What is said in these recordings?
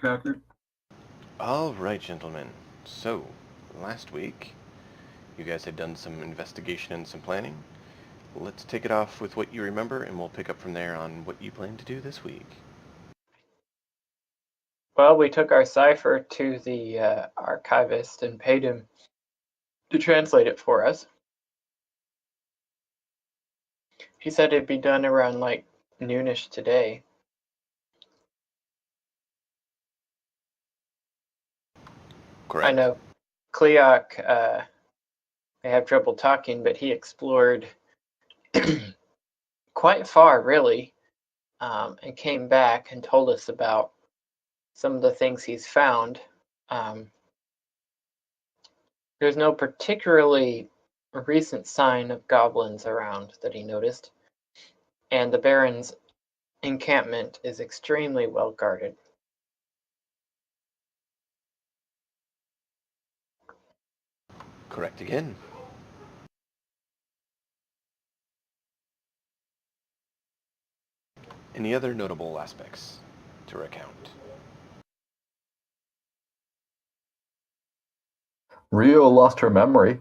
Packard. All right, gentlemen. So, last week, you guys had done some investigation and some planning. Let's take it off with what you remember, and we'll pick up from there on what you plan to do this week. Well, we took our cipher to the archivist and paid him to translate it for us. He said it'd be done around like noonish today. Correct? I know Cleoc, they have trouble talking, but he explored quite far, really, and came back and told us about some of the things he's found. There's no particularly recent sign of goblins around that he noticed, and the Baron's encampment is extremely well guarded. Correct again. Any other notable aspects to recount? Rio lost her memory.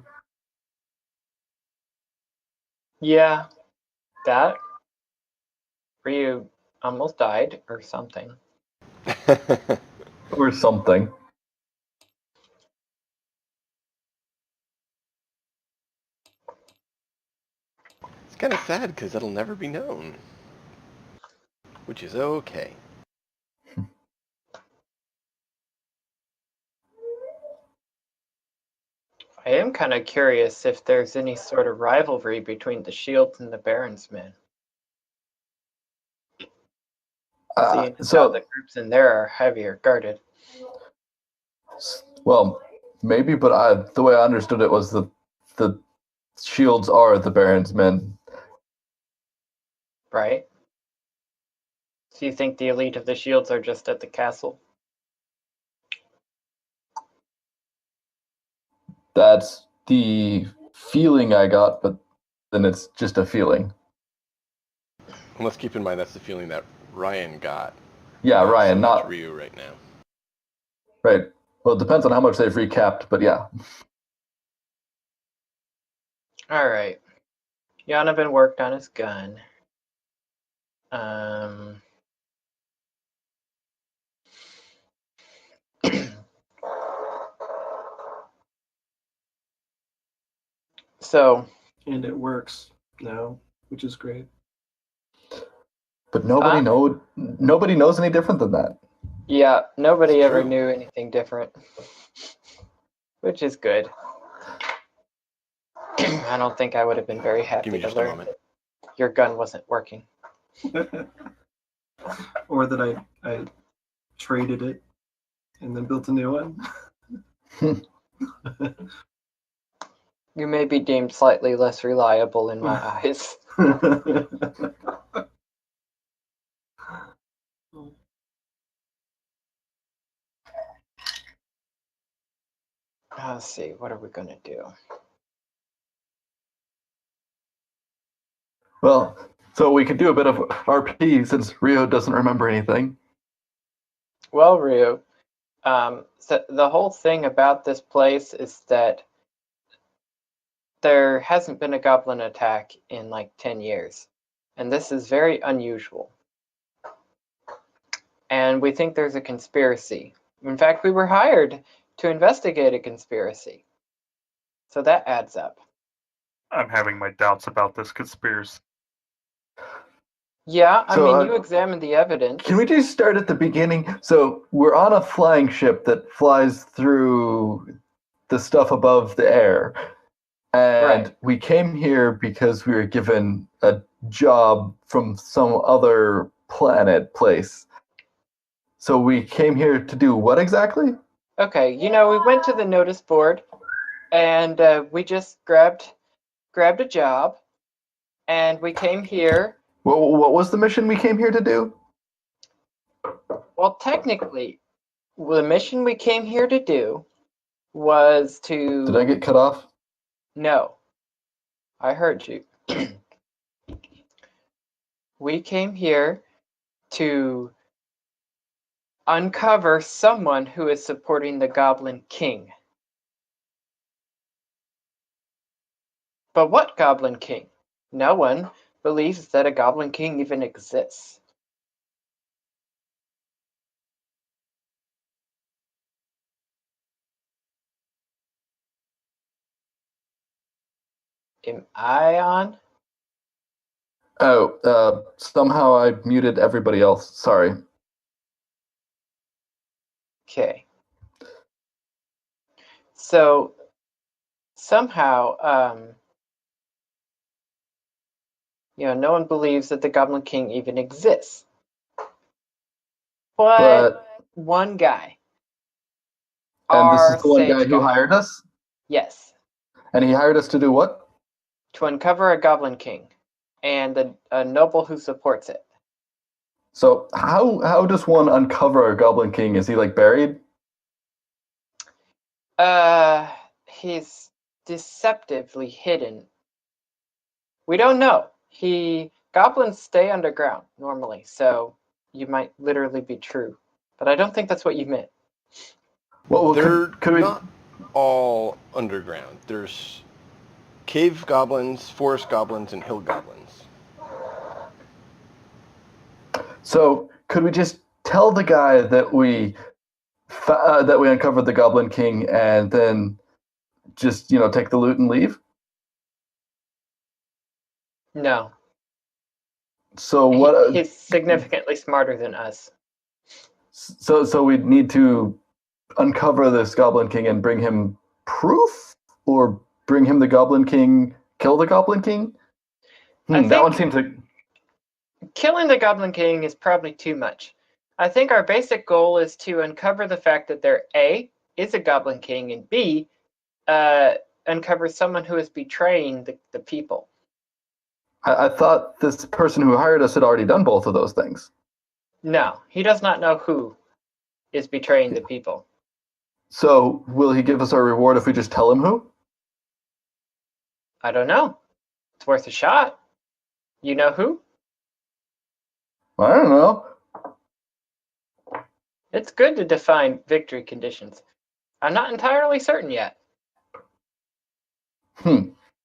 Yeah, that Ryu almost died or something. Or something. It's kind of sad because that'll never be known. Which is okay. I am kind of curious if there's any sort of rivalry between the Shields and the Baron's men. Seeing as how the groups in there are heavier guarded. Well, maybe, but the way I understood it was the shields are the Baron's men. Right? So you think the elite of the Shields are just at the castle? That's the feeling I got, but then it's just a feeling. And let's keep in mind that's the feeling that Ryan got. Yeah, Ryan, so not much Ryu right now. Right. Well, it depends on how much they've recapped, but yeah. All right. Yanovan worked on his gun. So. And it works now, which is great. But nobody knows any different than that. Yeah, nobody ever knew anything different, which is good. I don't think I would have been very happy to learn that your gun wasn't working. Or that I traded it and then built a new one. You may be deemed slightly less reliable in my eyes. Let's see, what are we going to do? Well, so we could do a bit of RP since Rio doesn't remember anything. Well, Ryu, so the whole thing about this place is that there hasn't been a goblin attack in like 10 years. And this is very unusual. And we think there's a conspiracy. In fact, we were hired to investigate a conspiracy. So that adds up. I'm having my doubts about this conspiracy. Yeah, I mean, you examined the evidence. Can we just start at the beginning? So we're on a flying ship that flies through the stuff above the air. And we came here because we were given a job from some other place. So we came here to do what exactly? Okay, we went to the notice board and we just grabbed a job and we came here. What was the mission we came here to do? Well, technically, the mission we came here to do was to... Did I get cut off? No. I heard you. We came here to uncover someone who is supporting the Goblin King. But what Goblin King? No one believes that a Goblin King even exists. Am I on? Oh, somehow I muted everybody else. Sorry. Okay. So somehow, no one believes that the Goblin King even exists. But one guy. And this is Our the one guy sage who hired us? Yes. And he hired us to do what? To uncover a Goblin King and a noble who supports it. So how does one uncover a Goblin King? Is he like buried? He's deceptively hidden. We don't know. Goblins stay underground normally, so you might literally be true. But I don't think that's what you meant. Well, They're could we... not all underground. There's cave goblins, forest goblins, and hill goblins. So could we just tell the guy that we uncovered the Goblin King and then just take the loot and leave? No. So what? He's significantly smarter than us. So we'd need to uncover this Goblin King and bring him proof, or bring him the Goblin King, kill the Goblin King? That one seems like... Killing the Goblin King is probably too much. I think our basic goal is to uncover the fact that there, A, is a Goblin King, and B, uncover someone who is betraying the people. I thought this person who hired us had already done both of those things. No, he does not know who is betraying the people. So will he give us our reward if we just tell him who? I don't know. It's worth a shot. You know who? I don't know. It's good to define victory conditions. I'm not entirely certain yet.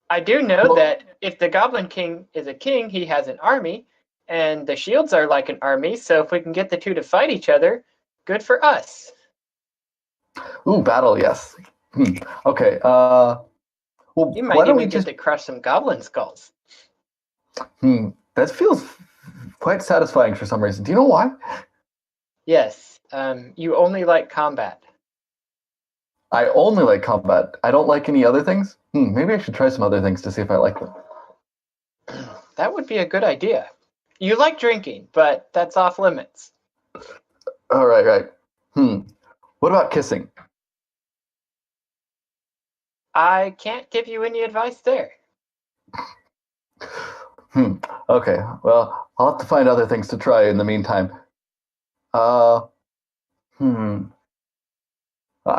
I do know that if the Goblin King is a king, he has an army, and the shields are like an army, so if we can get the two to fight each other, good for us. Ooh, battle, yes. Okay, well, You might even get to crush some goblin skulls. That feels quite satisfying for some reason. Do you know why? Yes, you only like combat. I only like combat. I don't like any other things. Maybe I should try some other things to see if I like them. That would be a good idea. You like drinking, but that's off limits. All right. What about kissing? I can't give you any advice there. Okay, well, I'll have to find other things to try in the meantime. I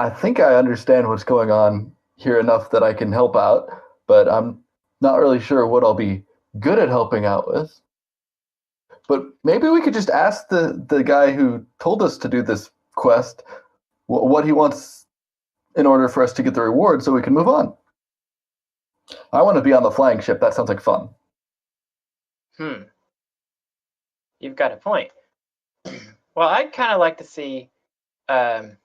think I understand what's going on here enough that I can help out, but I'm not really sure what I'll be good at helping out with. But maybe we could just ask the guy who told us to do this quest what he wants in order for us to get the reward so we can move on. I want to be on the flying ship. That sounds like fun. You've got a point. Well, I'd kind of like to see... Well,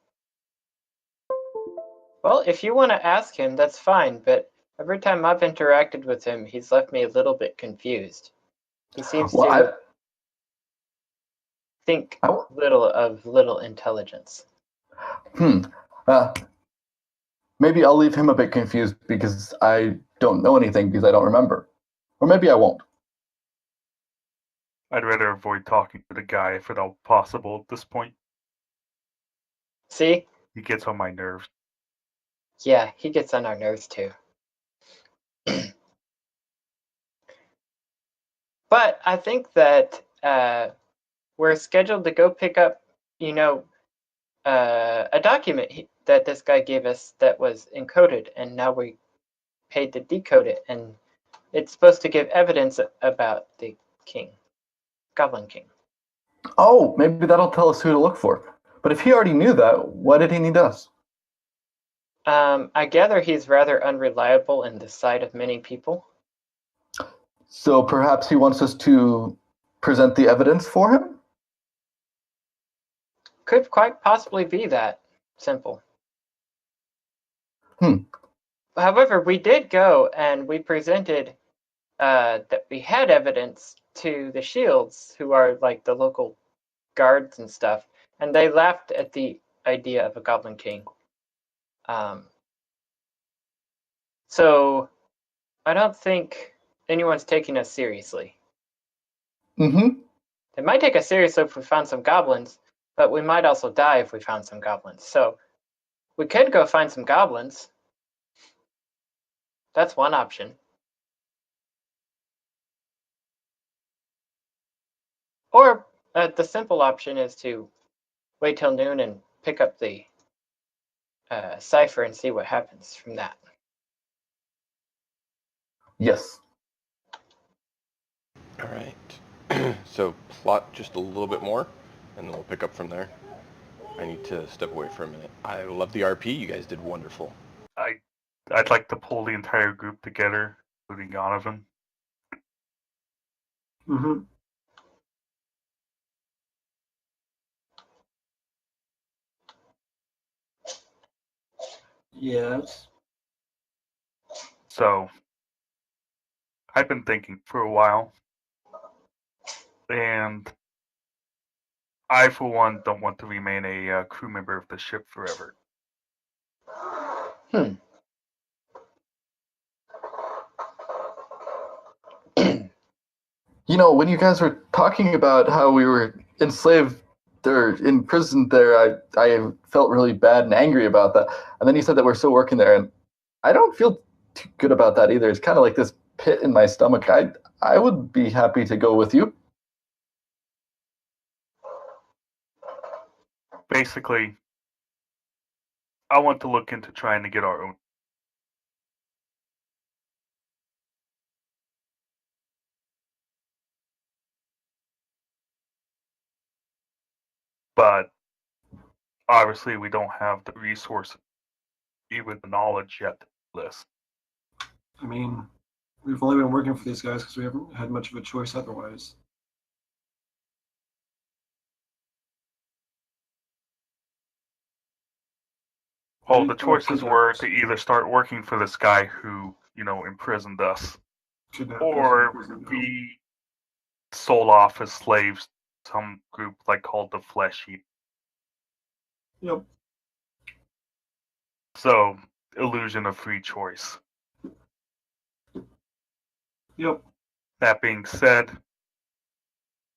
if you want to ask him, that's fine, but every time I've interacted with him, he's left me a little bit confused. He seems to think little intelligence. Maybe I'll leave him a bit confused because I don't know anything because I don't remember. Or maybe I won't. I'd rather avoid talking to the guy if at all possible at this point. See? He gets on my nerves. Yeah, he gets on our nerves too. But I think that we're scheduled to go pick up, a document that this guy gave us that was encoded, and now we paid to decode it, and it's supposed to give evidence about the king, Goblin King. Oh, maybe that'll tell us who to look for. But if he already knew that, why did he need us? I gather he's rather unreliable in the sight of many people. So perhaps he wants us to present the evidence for him? Could quite possibly be that simple. However, we did go and we presented that we had evidence to the Shields, who are like the local guards and stuff, and they laughed at the idea of a Goblin King. So I don't think anyone's taking us seriously. Mm-hmm. They might take us seriously if we found some goblins, but we might also die if we found some goblins. So we could go find some goblins. That's one option. Or the simple option is to wait till noon and pick up the cipher and see what happens from that. Yes. All right. So plot just a little bit more, and then we'll pick up from there. I need to step away for a minute. I love the RP. You guys did wonderful. I'd like to pull the entire group together, including Donovan. Mm-hmm. Yes. So, I've been thinking for a while, and I, for one, don't want to remain a crew member of the ship forever. You know, when you guys were talking about how we were enslaved or imprisoned there, I felt really bad and angry about that. And then you said that we're still working there, and I don't feel too good about that either. It's kind of like this pit in my stomach. I would be happy to go with you. Basically, I want to look into trying to get our own. But obviously, we don't have the resources, even the knowledge yet to do this. I mean, we've only been working for these guys because we haven't had much of a choice otherwise. Well, the choices were to either start working for this guy who, imprisoned us, or be sold off as slaves to some group called the Flesh Eaters. Yep. So, illusion of free choice. Yep. That being said,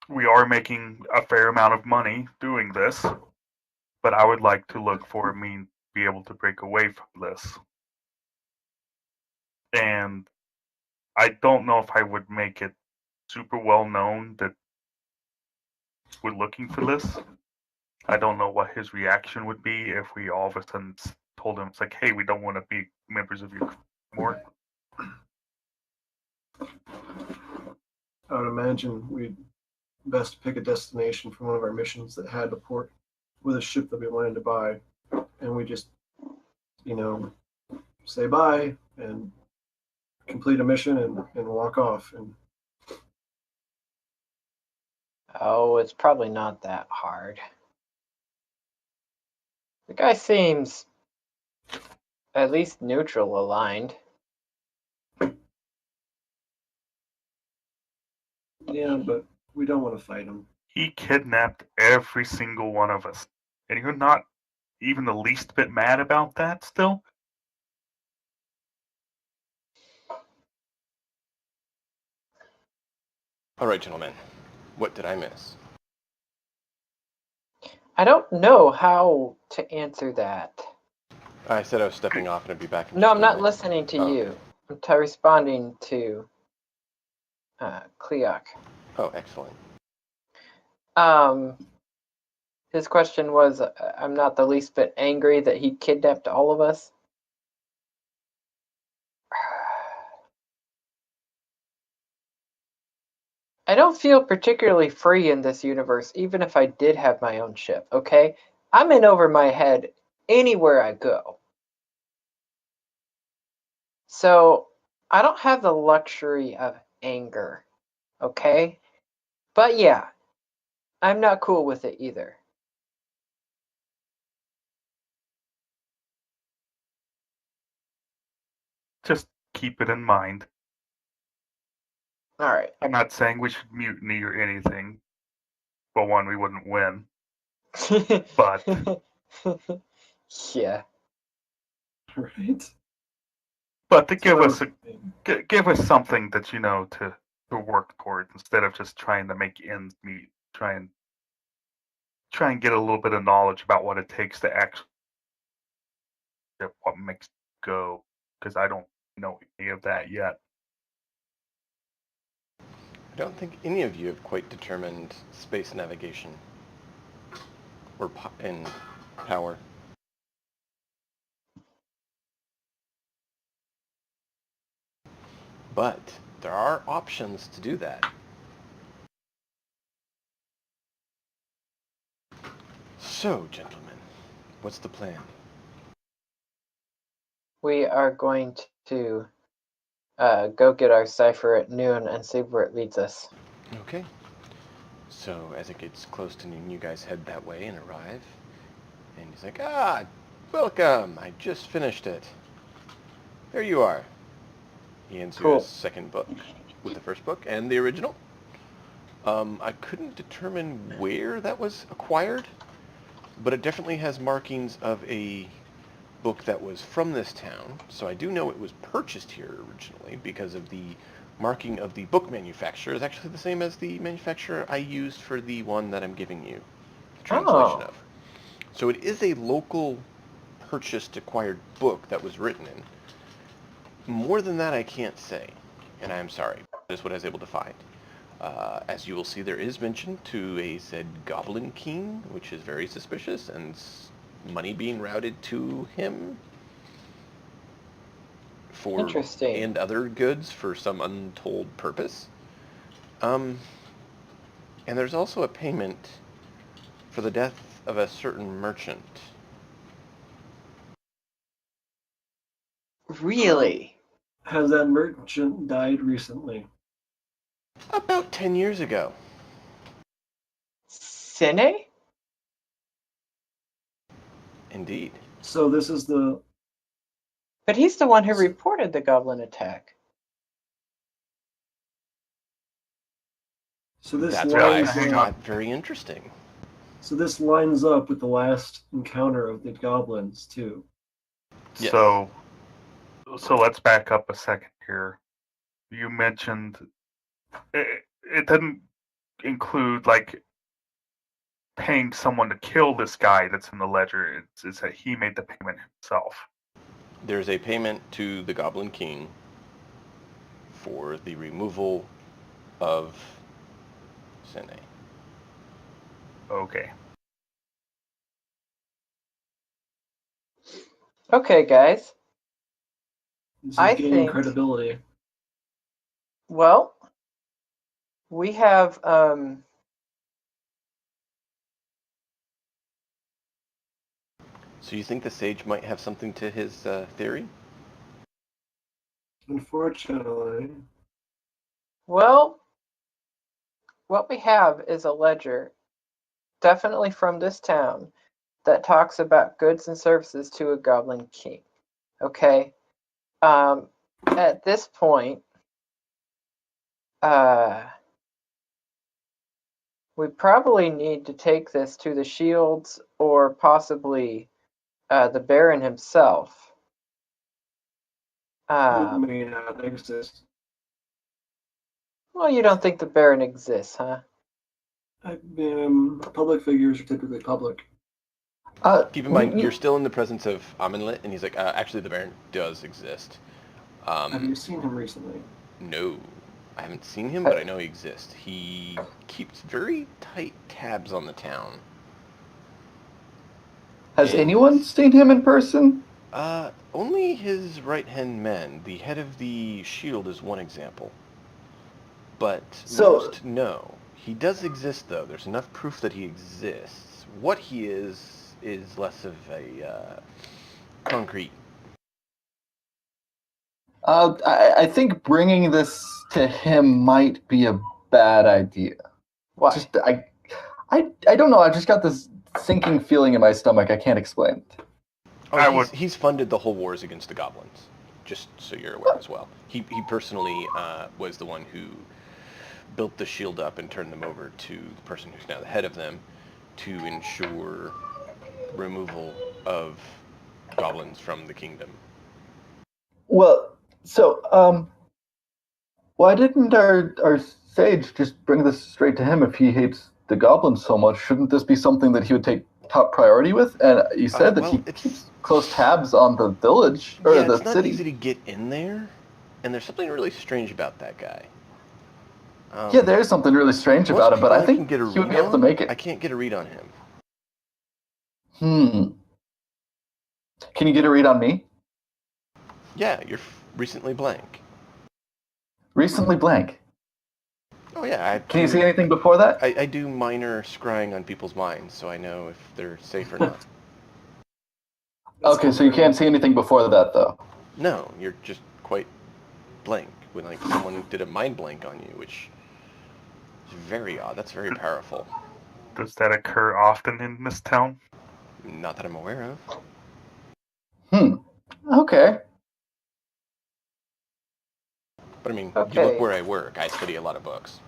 we are making a fair amount of money doing this, but I would like to look for a means to be able to break away from this. And I don't know if I would make it super well known that we're looking for this. I don't know what his reaction would be if we all of a sudden told him, it's like, hey, we don't want to be members of your crew anymore. I would imagine we'd best pick a destination for one of our missions that had a port with a ship that we wanted to buy, and we just, say bye and complete a mission and walk off. And Oh, it's probably not that hard. The guy seems at least neutral aligned. yeah, but we don't want to fight him. He kidnapped every single one of us. And you're not even the least bit mad about that still? All right, gentlemen. What did I miss? I don't know how to answer that. I said I was stepping off and I'd be back in No, just I'm a not minute. listening to Oh, you. okay. I'm responding to Kleok. Oh, excellent. His question was, I'm not the least bit angry that he kidnapped all of us. I don't feel particularly free in this universe, even if I did have my own ship, okay? I'm in over my head anywhere I go. So I don't have the luxury of anger, okay? But yeah, I'm not cool with it either. Just keep it in mind. All right. I'm not saying we should mutiny or anything. For one, we wouldn't win. But yeah. Right. but to give So, us something that to work towards instead of just trying to make ends meet. Try and get a little bit of knowledge about what it takes to actually what makes it go, because I don't know any of that yet. I don't think any of you have quite determined space navigation or in power. But there are options to do that. So, gentlemen, what's the plan? We are going to go get our cipher at noon and see where it leads us. Okay. So, as it gets close to noon, you guys head that way and arrive. And he's like, welcome! I just finished it. There you are. He hands you a second book with the first book and the original. I couldn't determine where that was acquired, but it definitely has markings of a book that was from this town. So I do know it was purchased here originally because of the marking of the book manufacturer is actually the same as the manufacturer I used for the one that I'm giving you the translation of. So it is a local purchased acquired book that was written in. More than that I can't say, and I'm sorry. That's what I was able to find. As you will see, there is mention to a said Goblin King, which is very suspicious, and money being routed to him for Interesting. and other goods for some untold purpose. And there's also a payment for the death of a certain merchant. Really? Has that merchant died recently? About 10 years ago. Sine? Indeed. So this is the... But he's the one who reported the goblin attack. So this That's why I lines found up. that very interesting. So this lines up with the last encounter of the goblins too. Yes. So let's back up a second here. You mentioned it didn't include like paying someone to kill this guy that's in the ledger. It's that he made the payment himself. There's a payment to the Goblin King for the removal of Sine. Okay. Okay, guys. This is I gaining think- credibility. Well, we have So you think the sage might have something to his theory? Unfortunately, well, what we have is a ledger, definitely from this town, that talks about goods and services to a goblin king. Okay? At this point, we probably need to take this to the Shields or possibly the Baron himself. who may not exist. Well, you don't think the Baron exists, huh? Public figures are typically public. Keep in mind, you're still in the presence of Amenlit, and he's like, actually, the Baron does exist. Have you seen him recently? No. I haven't seen him, but I know he exists. He keeps very tight tabs on the town. Has anyone seen him in person? Only his right-hand men. The head of the shield is one example. But most, no. He does exist, though. There's enough proof that he exists. What he is is less of a concrete. I think bringing this to him might be a bad idea. Why? Just I don't know. I just got this sinking feeling in my stomach. I can't explain it. Oh, he's funded the whole wars against the goblins, just so you're aware as well. He personally was the one who built the shield up and turned them over to the person who's now the head of them to ensure removal of goblins from the kingdom. Well, so why didn't our sage just bring this straight to him if he hates the goblins so much? Shouldn't this be something that he would take top priority with? And you said that he keeps close tabs on the village or the it's not city. easy to get in there, and there's something really strange about that guy. Yeah, there is something really strange about him, but I think he would be able to make it. I can't get a read on him. Can you get a read on me? Yeah, you're recently blank. Recently blank. Oh yeah. Can you see anything before that? I do minor scrying on people's minds, so I know if they're safe or not. Okay, so you can't see anything before that, though. No, you're just quite blank when like someone did a mind blank on you, which is very odd. That's very powerful. Does that occur often in this town? Not that I'm aware of. Okay. But I mean, you look where I work. I study a lot of books.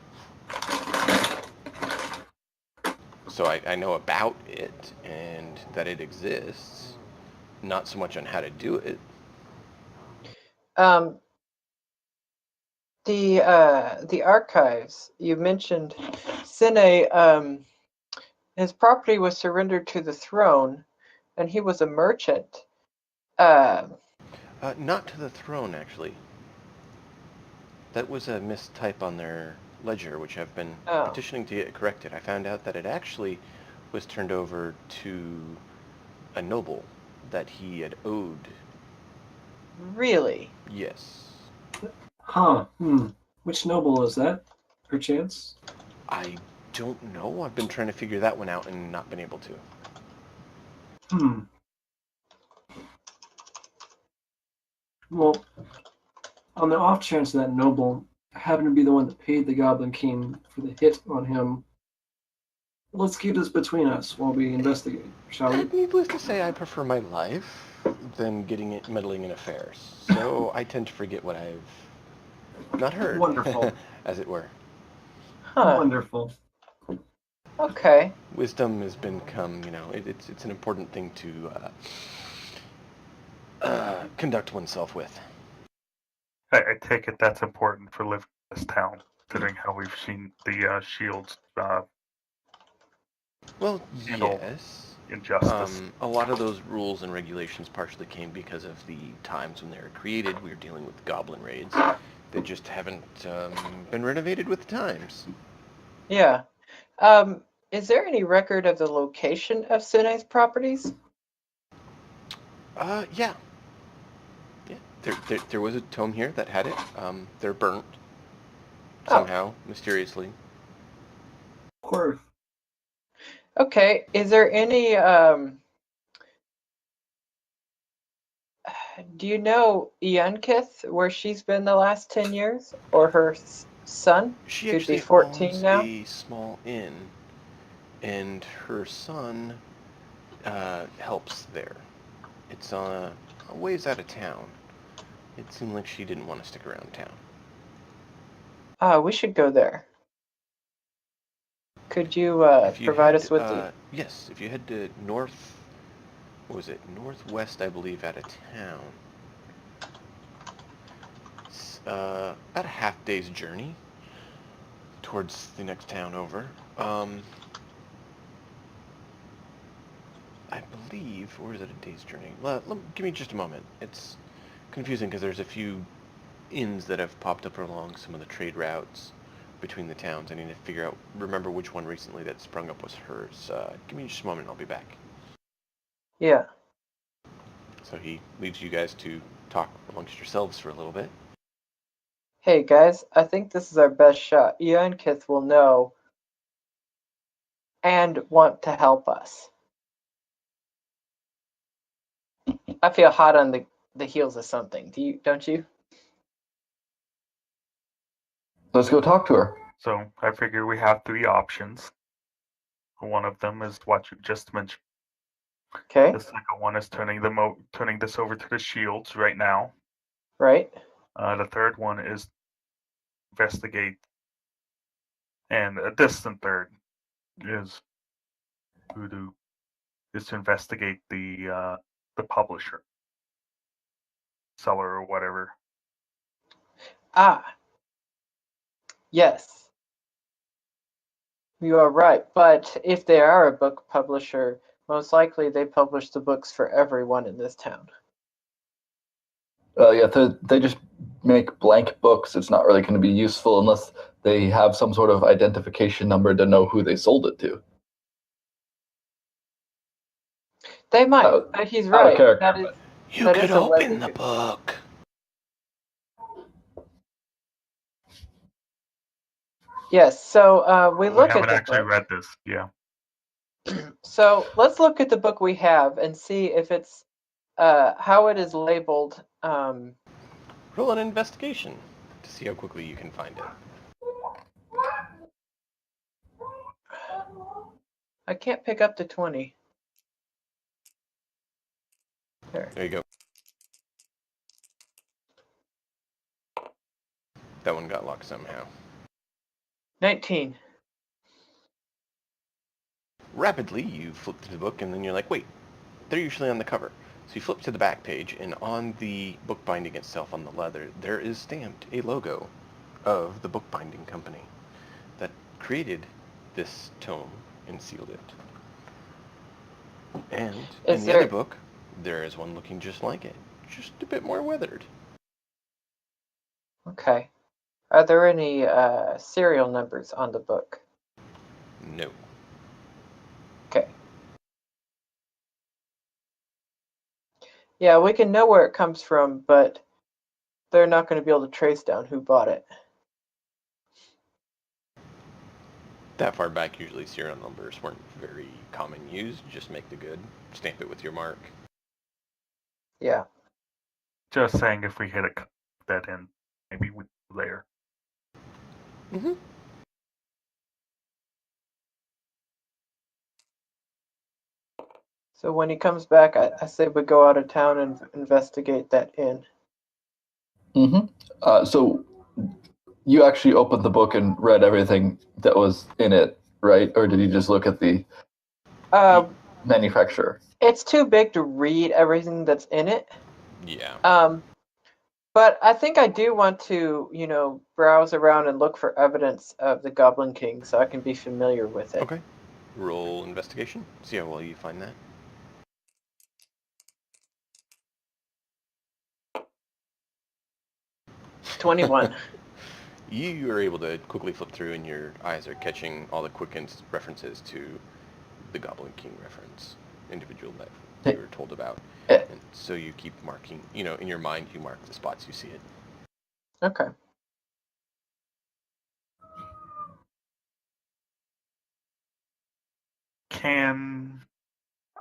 So I know about it and that it exists. Not so much on how to do it. The archives, you mentioned Sine, his property was surrendered to the throne, and he was a merchant. Not to the throne, actually. That was a mistype on their ledger, which I've been petitioning to get corrected. I found out that it actually was turned over to a noble that he had owed. Really? Yes. Huh. Which noble is that, perchance? I don't know. I've been trying to figure that one out and not been able to. Well, on the off chance that noble happened to be the one that paid the Goblin King for the hit on him, let's keep this between us while we investigate, shall we? Needless to say, I prefer my life than meddling in affairs. So I tend to forget what I've not heard. Wonderful. As it were. Huh. Wonderful. Okay. Wisdom has become, it's an important thing to conduct oneself with. I take it that's important for living in this town, considering how we've seen the shields well, yes. Injustice. A lot of those rules and regulations partially came because of the times when they were created. We were dealing with goblin raids. They just haven't been renovated with the times. Yeah. Is there any record of the location of Sine's properties? Yeah. There was a tome here that had it. They're burnt somehow, mysteriously. Of course. Okay. Is there any do you know Iankith, where she's been the last 10 years? Or her son? She Who'd actually be 14 owns now? a small inn, and her son helps there. It's a ways out of town. It seemed like she didn't want to stick around town. We should go there. Could you provide us with the... Yes, if you head to northwest, I believe, out of town. It's about a half day's journey towards the next town over. I believe, or is it a day's journey? Give me just a moment. It's confusing because there's a few inns that have popped up along some of the trade routes between the towns. I need to remember which one recently that sprung up was hers. Give me just a moment, I'll be back. Yeah. So he leaves you guys to talk amongst yourselves for a little bit. Hey guys, I think this is our best shot. Iankith will know and want to help us. I feel hot on the heels of something. Don't you? Let's go talk to her. So I figure we have three options. One of them is what you just mentioned. Okay. The second one is turning this over to the shields right now. Right. The third one is investigate, and a distant third is to investigate the publisher, seller, or whatever. Ah. Yes. You are right. But if they are a book publisher, most likely they publish the books for everyone in this town. Yeah, they just make blank books. It's not really going to be useful unless they have some sort of identification number to know who they sold it to. They might, but he's Out of right. character. You That could is a open the legacy. book. Yes. So we We look at haven't the actually book. read this. Yeah. So let's look at the book we have and see if it's how it is labeled. Roll an investigation to see how quickly you can find it. I can't pick up to 20. There you go. That one got locked somehow. 19. Rapidly, you flip through the book, and then you're like, wait, they're usually on the cover. So you flip to the back page, and on the bookbinding itself on the leather, there is stamped a logo of the bookbinding company that created this tome and sealed it. And in the other book, there is one looking just like it, just a bit more weathered. Okay. Are there any serial numbers on the book? No. Okay. Yeah, we can know where it comes from, but they're not going to be able to trace down who bought it. That far back, usually serial numbers weren't very common used. Just make the good, stamp it with your mark. Yeah. Just saying, if we hit that in, maybe we there. Mm-hmm. So when he comes back, I say we go out of town and investigate that inn. Mm-hmm. So you actually opened the book and read everything that was in it, right? Or did you just look at the manufacturer? It's too big to read everything that's in it. Yeah. But I think I do want to, browse around and look for evidence of the Goblin King so I can be familiar with it. Okay. Roll investigation. See how well you find that. 21. You are able to quickly flip through, and your eyes are catching all the quick references to the Goblin King reference individual that you were told about. And so you keep marking, in your mind, you mark the spots you see it. Okay. Can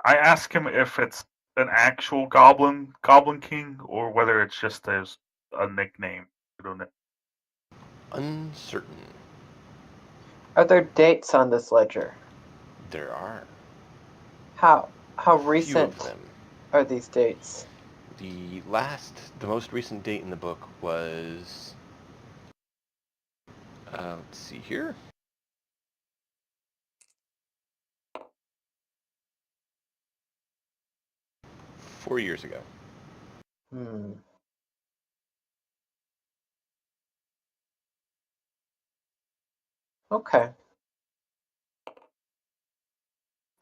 I ask him if it's an actual Goblin King, or whether it's just a nickname? I don't know. Uncertain. Are there dates on this ledger? There are. How Few recent of them. are these dates? The most recent date in the book was, let's see here. Four years ago. Okay.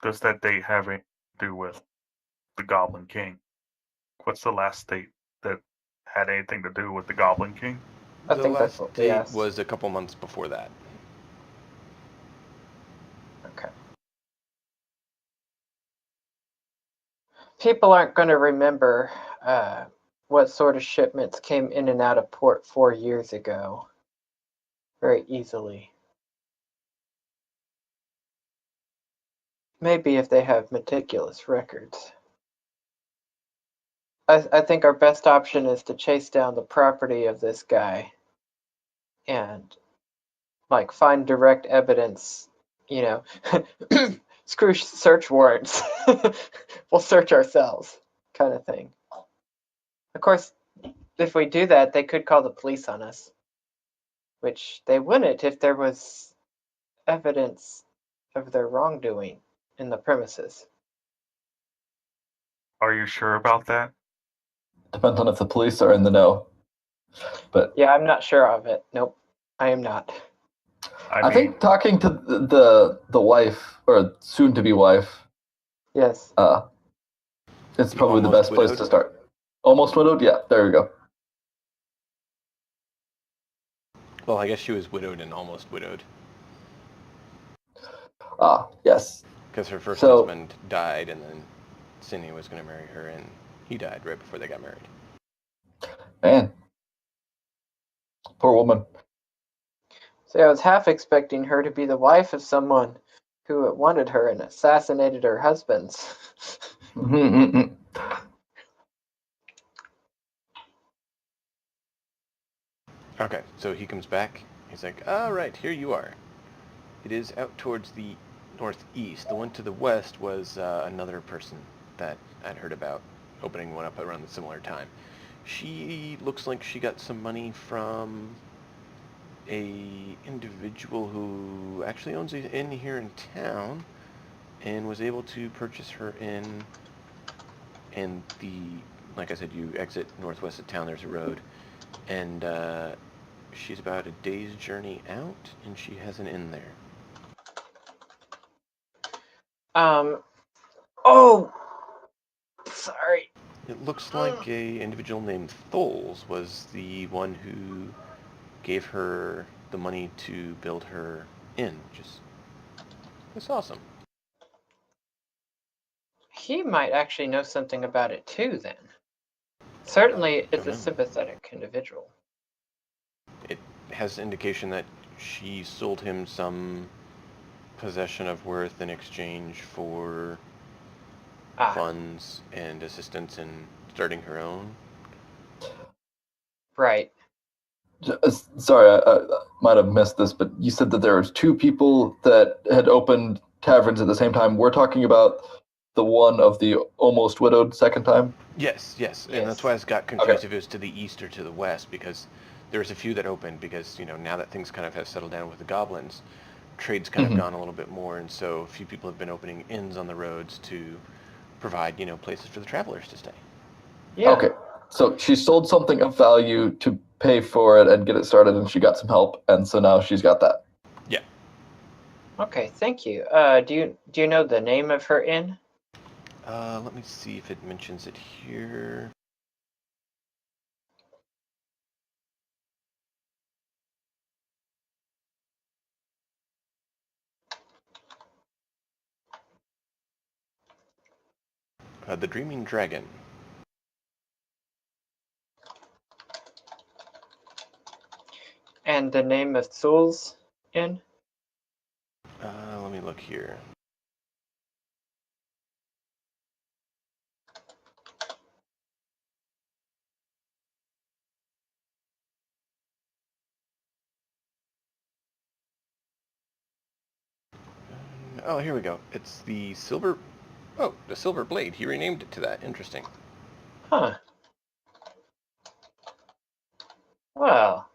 Does that date have anything to do with the Goblin King? What's the last date that had anything to do with the Goblin King? I The think that's last what we date asked. was a couple months before that. Okay. People aren't going to remember what sort of shipments came in and out of port 4 years ago very easily. Maybe if they have meticulous records. I think our best option is to chase down the property of this guy and like find direct evidence, you know. Screw search warrants. We'll search ourselves, kind of thing. Of course, if we do that, they could call the police on us, which they wouldn't if there was evidence of their wrongdoing in the premises. Are you sure about that? Depends on if the police are in the know. But Yeah, I'm not sure of it. Nope, I am not. I think talking to the wife, or soon-to-be wife, Yes. it's probably the Almost best place widowed? to start. Almost widowed? Yeah, there we go. Well, I guess she was widowed and almost widowed. Yes. Because her first So- husband died, and then Cindy was going to marry her, and he died right before they got married. Man. Poor woman. See, I was half expecting her to be the wife of someone who wanted her and assassinated her husbands. Okay, so he comes back. He's like, all right, here you are. It is out towards the northeast. The one to the west was another person that I'd heard about, opening one up around the similar time. She looks like she got some money from a individual who actually owns an inn here in town and was able to purchase her inn. And like I said, you exit northwest of town, there's a road. And she's about a day's journey out, and she has an inn there. Oh, sorry. It looks like a individual named Tholes was the one who gave her the money to build her inn. It's awesome. He might actually know something about it too, then. Certainly is a know. sympathetic individual. It has indication that she sold him some possession of worth in exchange for funds and assistance in starting her own. Right. Sorry, I might have missed this, but you said that there was two people that had opened taverns at the same time. We're talking about the one of the almost widowed second time? Yes. Yes. And that's why I got confused Okay. if it was to the east or to the west, because there's a few that opened because, now that things kind of have settled down with the goblins, trade's kind of gone a little bit more, and so a few people have been opening inns on the roads to provide, places for the travelers to stay. Yeah. Okay, so she sold something of value to pay for it and get it started, and she got some help, and so now she's got that. Yeah. Okay, thank you. Do you know the name of her inn? Let me see if it mentions it here. The Dreaming Dragon. And the name of Thul's inn? Let me look here. Oh, here we go. It's the Silver... Oh, the Silver Blade. He renamed it to that. Interesting. Huh. Well.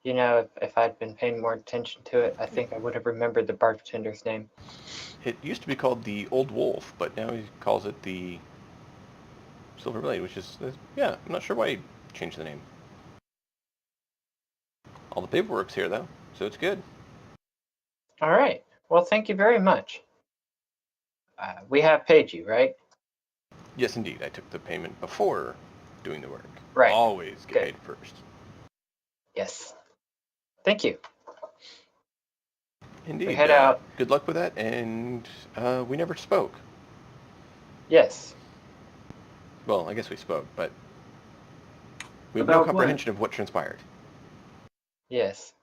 If I'd been paying more attention to it, I think I would have remembered the bartender's name. It used to be called the Old Wolf, but now he calls it the Silver Blade, which is... yeah, I'm not sure why he changed the name. All the paperwork's here, though, so it's good. All right. Well, thank you very much. We have paid you, right? Yes, indeed. I took the payment before doing the work. Right. Always get Good. paid first. Yes. Thank you. Indeed. We head out. Good luck with that, and we never spoke. Yes. Well, I guess we spoke, but we have no About what? comprehension of what transpired. Yes.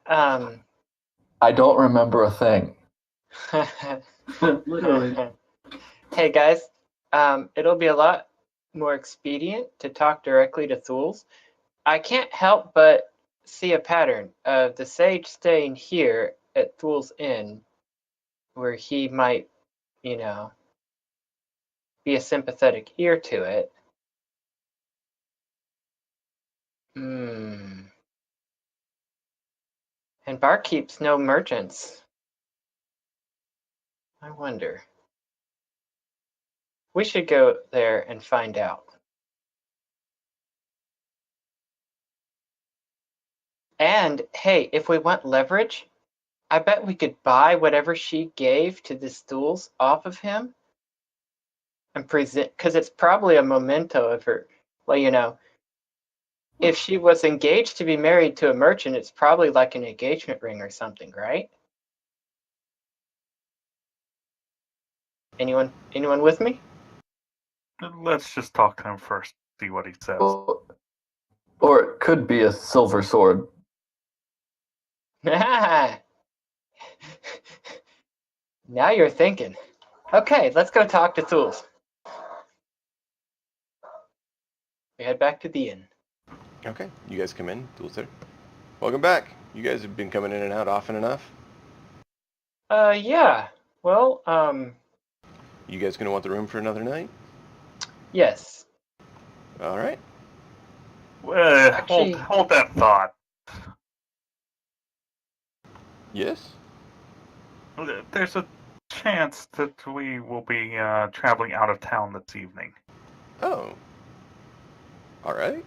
I don't remember a thing. Literally. Hey guys, it'll be a lot more expedient to talk directly to Thools. I can't help but see a pattern of the sage staying here at Thools Inn, where he might, you know, be a sympathetic ear to it. Hmm. And barkeeps know merchants. I wonder. We should go there and find out. And hey, if we want leverage, I bet we could buy whatever she gave to the stools off of him and present, because it's probably a memento of her. Well, you know, if she was engaged to be married to a merchant, it's probably like an engagement ring or something, right? Anyone with me? Let's just talk to him first, see what he says. Or it could be a silver sword. Now you're thinking. Okay, let's go talk to Thools. We head back to the inn. Okay, you guys come in. Tools there. Welcome back. You guys have been coming in and out often enough. Yeah. Well, You guys gonna want the room for another night? yes. All right. Actually, Hold that thought. Yes. There's a chance that we will be traveling out of town this evening. Oh. All right.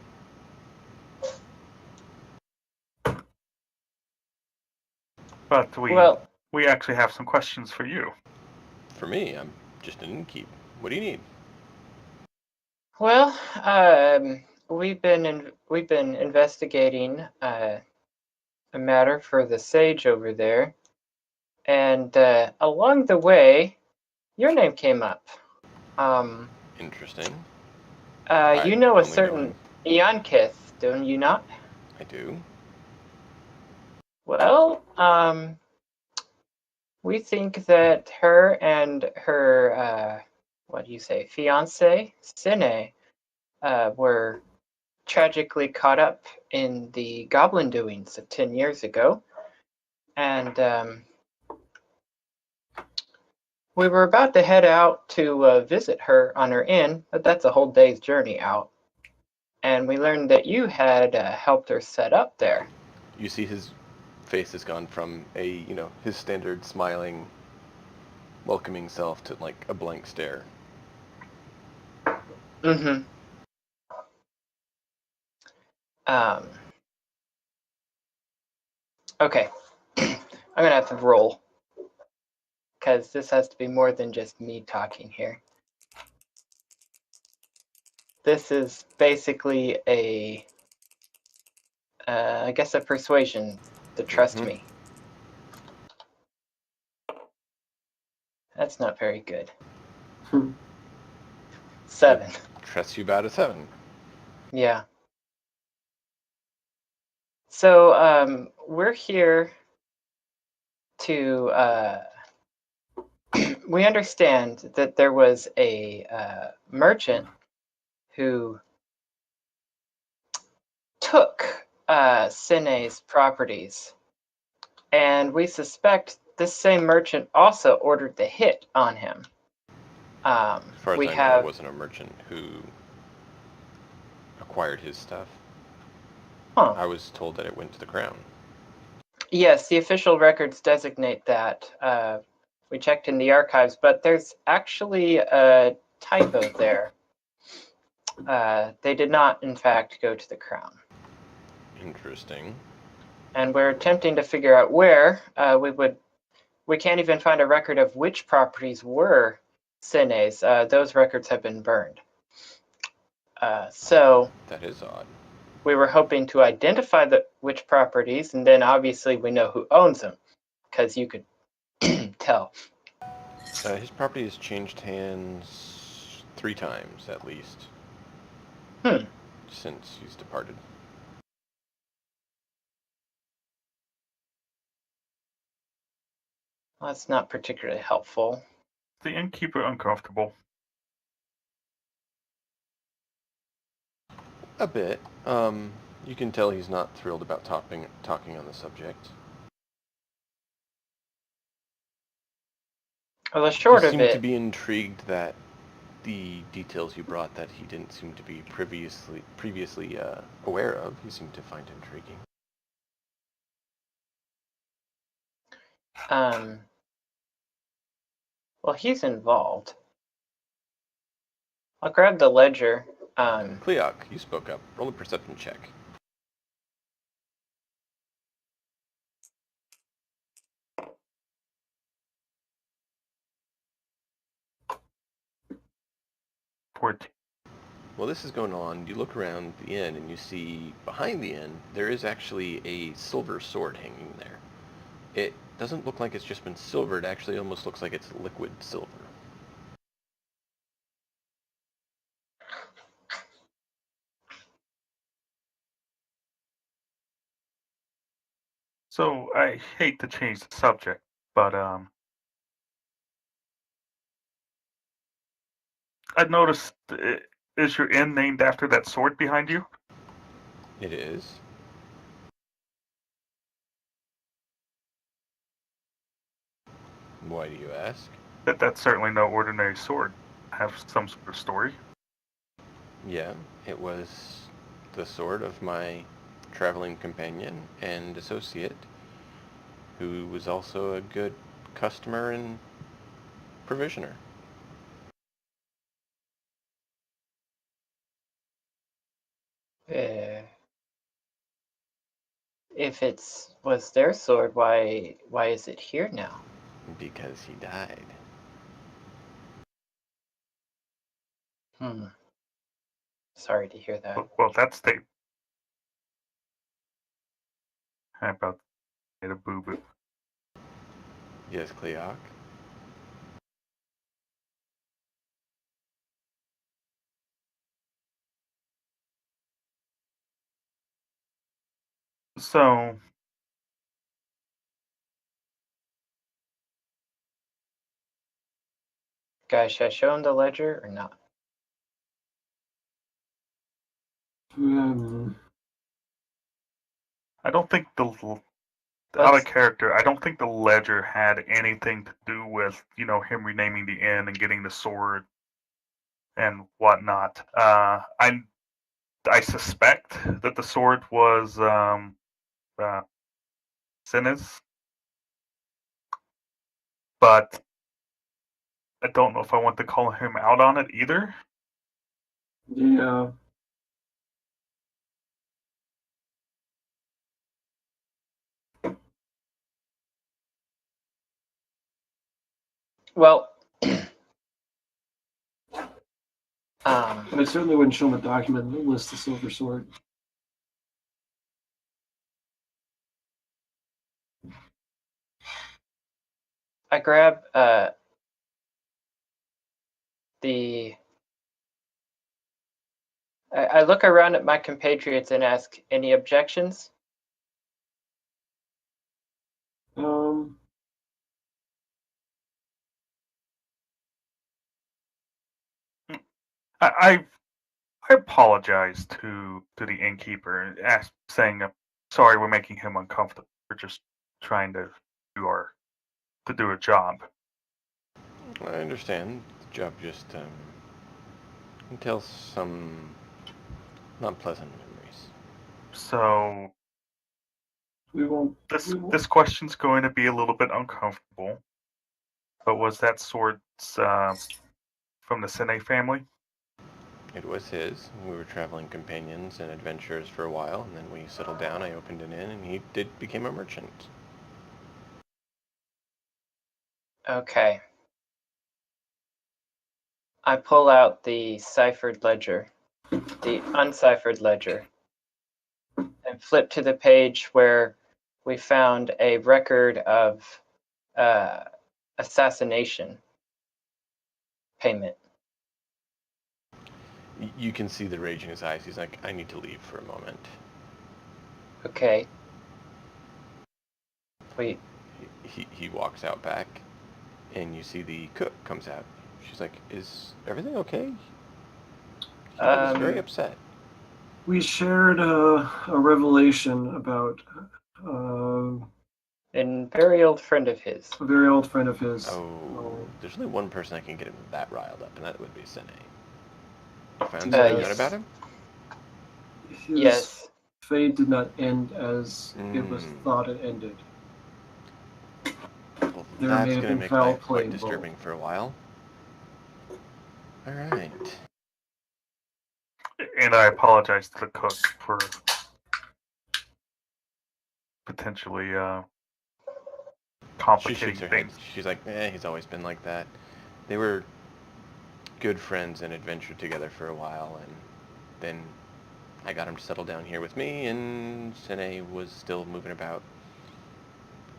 But well, we actually have some questions for you. For me, I'm just an innkeep. What do you need? well, we've been investigating a matter for the sage over there, and along the way, your name came up. Interesting. You know a only know certain him. Eonkith, don't you not? I do. Well, we think that her and her, what do you say, fiance, Sine, were tragically caught up in the goblin doings of 10 years ago. And we were about to head out to visit her on her inn, but that's a whole day's journey out. And we learned that you had helped her set up there. You see his face has gone from his standard smiling, welcoming self to like a blank stare. Mm-hmm. Okay. I'm gonna have to roll, because this has to be more than just me talking here. This is basically I guess a persuasion to trust me. That's not very good. 7. Trust you about a 7. Yeah. So we're here to. We understand that there was a merchant who took Sine's properties, and we suspect this same merchant also ordered the hit on him. As far as we I know, have. it wasn't a merchant who acquired his stuff. Huh. I was told that it went to the crown. Yes, the official records designate that. We checked in the archives, but there's actually a typo there. They did not, in fact, go to the crown. Interesting. And we're attempting to figure out where. We can't even find a record of which properties were Sine's. Those records have been burned. So that is odd. We were hoping to identify which properties, and then obviously we know who owns them, because you could tell. His property has changed hands 3 times at least. Since he's departed. Well, that's not particularly helpful. The innkeeper uncomfortable. A bit. You can tell he's not thrilled about talking on the subject. Well, the short He of seemed to it, be intrigued that the details you brought that he didn't seem to be previously aware of, he seemed to find intriguing. well, he's involved. I'll grab the ledger. Cleoc, you spoke up. Roll a perception check. Well, this is going on. You look around the inn and you see behind the inn there is actually a silver sword hanging there. It doesn't look like it's just been silvered. It actually almost looks like it's liquid silver. So I hate to change the subject, but I noticed. Is your inn named after that sword behind you? It is. Why do you ask? That's certainly no ordinary sword. Have some sort of story. Yeah, it was the sword of my traveling companion and associate, who was also a good customer and provisioner. If was their sword, why is it here now? Because he died. Sorry to hear that. Well, that's the. How about a boo boo? Yes, Cleoc. So Guys, should I show him the ledger or not? I don't think out of character. I don't think the ledger had anything to do with him renaming the inn and getting the sword and whatnot. I suspect that the sword was Sin's, but I don't know if I want to call him out on it either. Yeah. Well, I certainly wouldn't show him a document that lists the silver sword. I grab the. I look around at my compatriots and ask, any objections? I apologize to the innkeeper, saying sorry we're making him uncomfortable. We're just trying to do a job. I understand. The job just entails some not pleasant memories. So We won't. this question's going to be a little bit uncomfortable. But was that sword from the Sine family? It was his. We were traveling companions and adventurers for a while, and then we settled down. I opened an inn, and he became a merchant. Okay. I pull out the ciphered ledger, the unciphered ledger, and flip to the page where we found a record of assassination payment. You can see the rage in his eyes. He's like, I need to leave for a moment. Okay. Wait. He walks out back. and you see the cook comes out. She's like, "Is everything okay?" He looks very upset. We shared a revelation about And very old friend of his. a very old friend of his. Oh, there's only one person that can get him that riled up, and that would be Sene. You found Yes. something out about him? His Yes. fate did not end as it was Mm. thought it ended. Well, There may that's have going to been make foul life play quite disturbing for a while. All right. And I apologize to the cook for potentially She complicating shakes her head. things. She's like, he's always been like that. They were good friends and adventured together for a while, and then I got him to settle down here with me, and Sene was still moving about,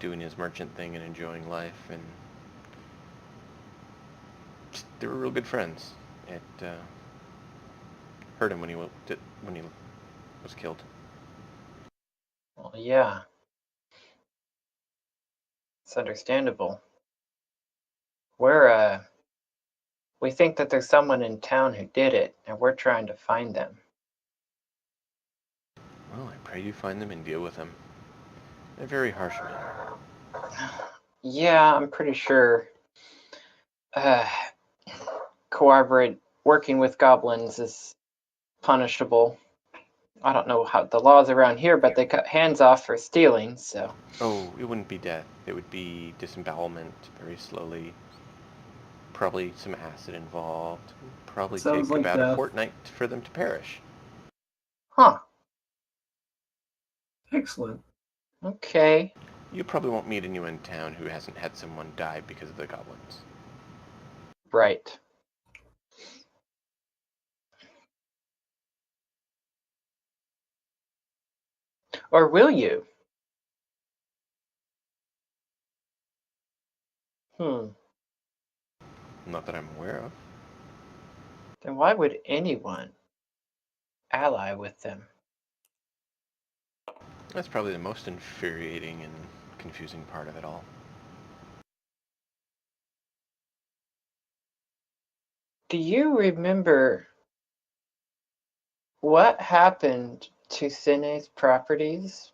doing his merchant thing and enjoying life, and they were real good friends. It hurt him when he was killed. Well, yeah. It's understandable. We think that there's someone in town who did it, and we're trying to find them. Well, I pray you find them and deal with them. They're very harsh men. Yeah, I'm pretty sure working with goblins is punishable. I don't know how the laws around here, but they cut hands off for stealing, so. Oh, it wouldn't be death. It would be disembowelment, very slowly. Probably some acid involved. Probably Sounds take like about a death. fortnight for them to perish. Huh. Excellent. Okay. You probably won't meet anyone in town who hasn't had someone die because of the goblins. Right. Or will you? Not that I'm aware of. Then why would anyone ally with them? That's probably the most infuriating and confusing part of it all. Do you remember what happened to Sine's properties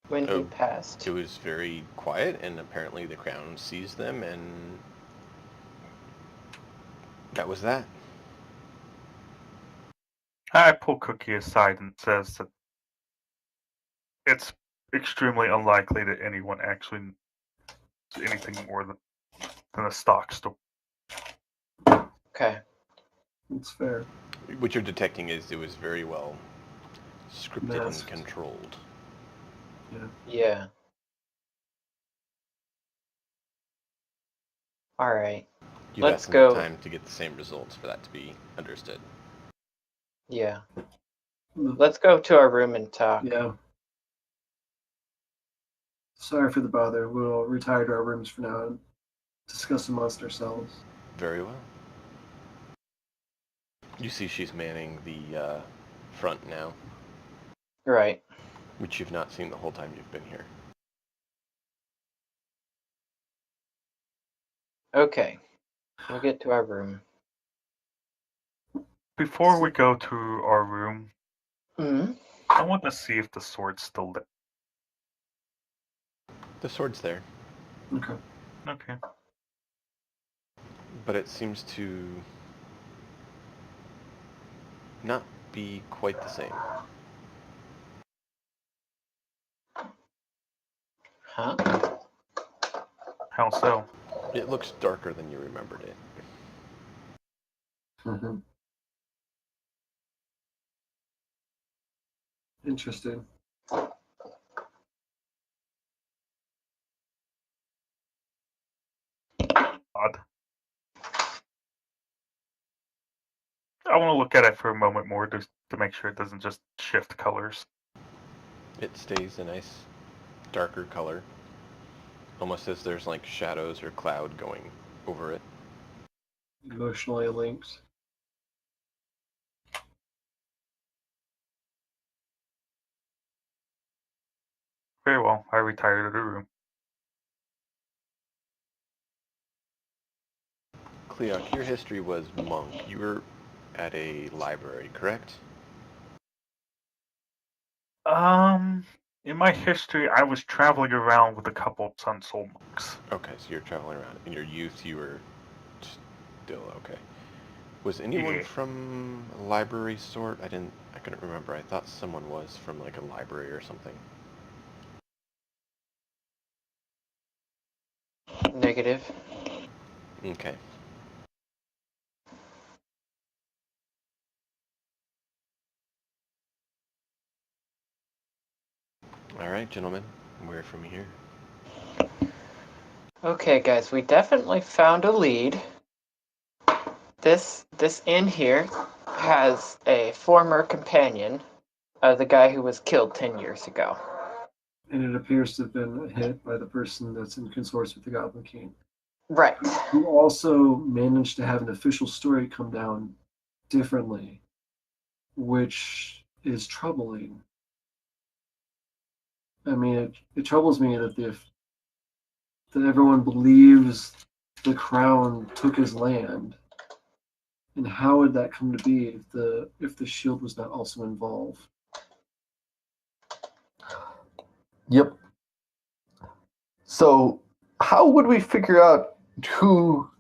when he passed? It was very quiet, and apparently the crown seized them, and that was that. I pull Cookie aside and says that it's extremely unlikely that anyone actually knows anything more than a stock store. Okay. It's fair. What you're detecting is it was very well scripted Masked. and controlled. Yeah. All right. You've Let's asked go. enough time to get the same results for that to be understood. Yeah. Mm, Let's go to our room and talk. Yeah. Sorry for the bother. We'll retire to our rooms for now and discuss amongst ourselves. Very well. You see she's manning the front now, Right. which you've not seen the whole time you've been here. Okay. We'll get to our room. Before we go to our room, Hmm. I want to see if the sword's still there. The sword's there, Okay. Okay. but it seems to not be quite the same. Huh? How so? It looks darker than you remembered it. Mm-hmm. Interesting. Odd. I want to look at it for a moment more just to make sure it doesn't just shift colors. It stays a nice darker color, almost as there's like shadows or cloud going over it. Emotionally linked. Very well. I retire to the room. Cleok, your history was monk. You were at a library, correct? In my history, I was traveling around with a couple of Sun Soul monks. Okay, so you're traveling around. In your youth, you were still okay. Was anyone from a library sort? I couldn't remember. I thought someone was from like a library or something. Negative. Okay. All right, gentlemen. Where from here? Okay, guys, we definitely found a lead. This inn here has a former companion of the guy who was killed 10 years ago. And it appears to have been hit by the person that's in consorts with the Goblin King. Right. Who also managed to have an official story come down differently, which is troubling. I mean, it troubles me that that everyone believes the crown took his land. And how would that come to be if the shield was not also involved? Yep. So, how would we figure out who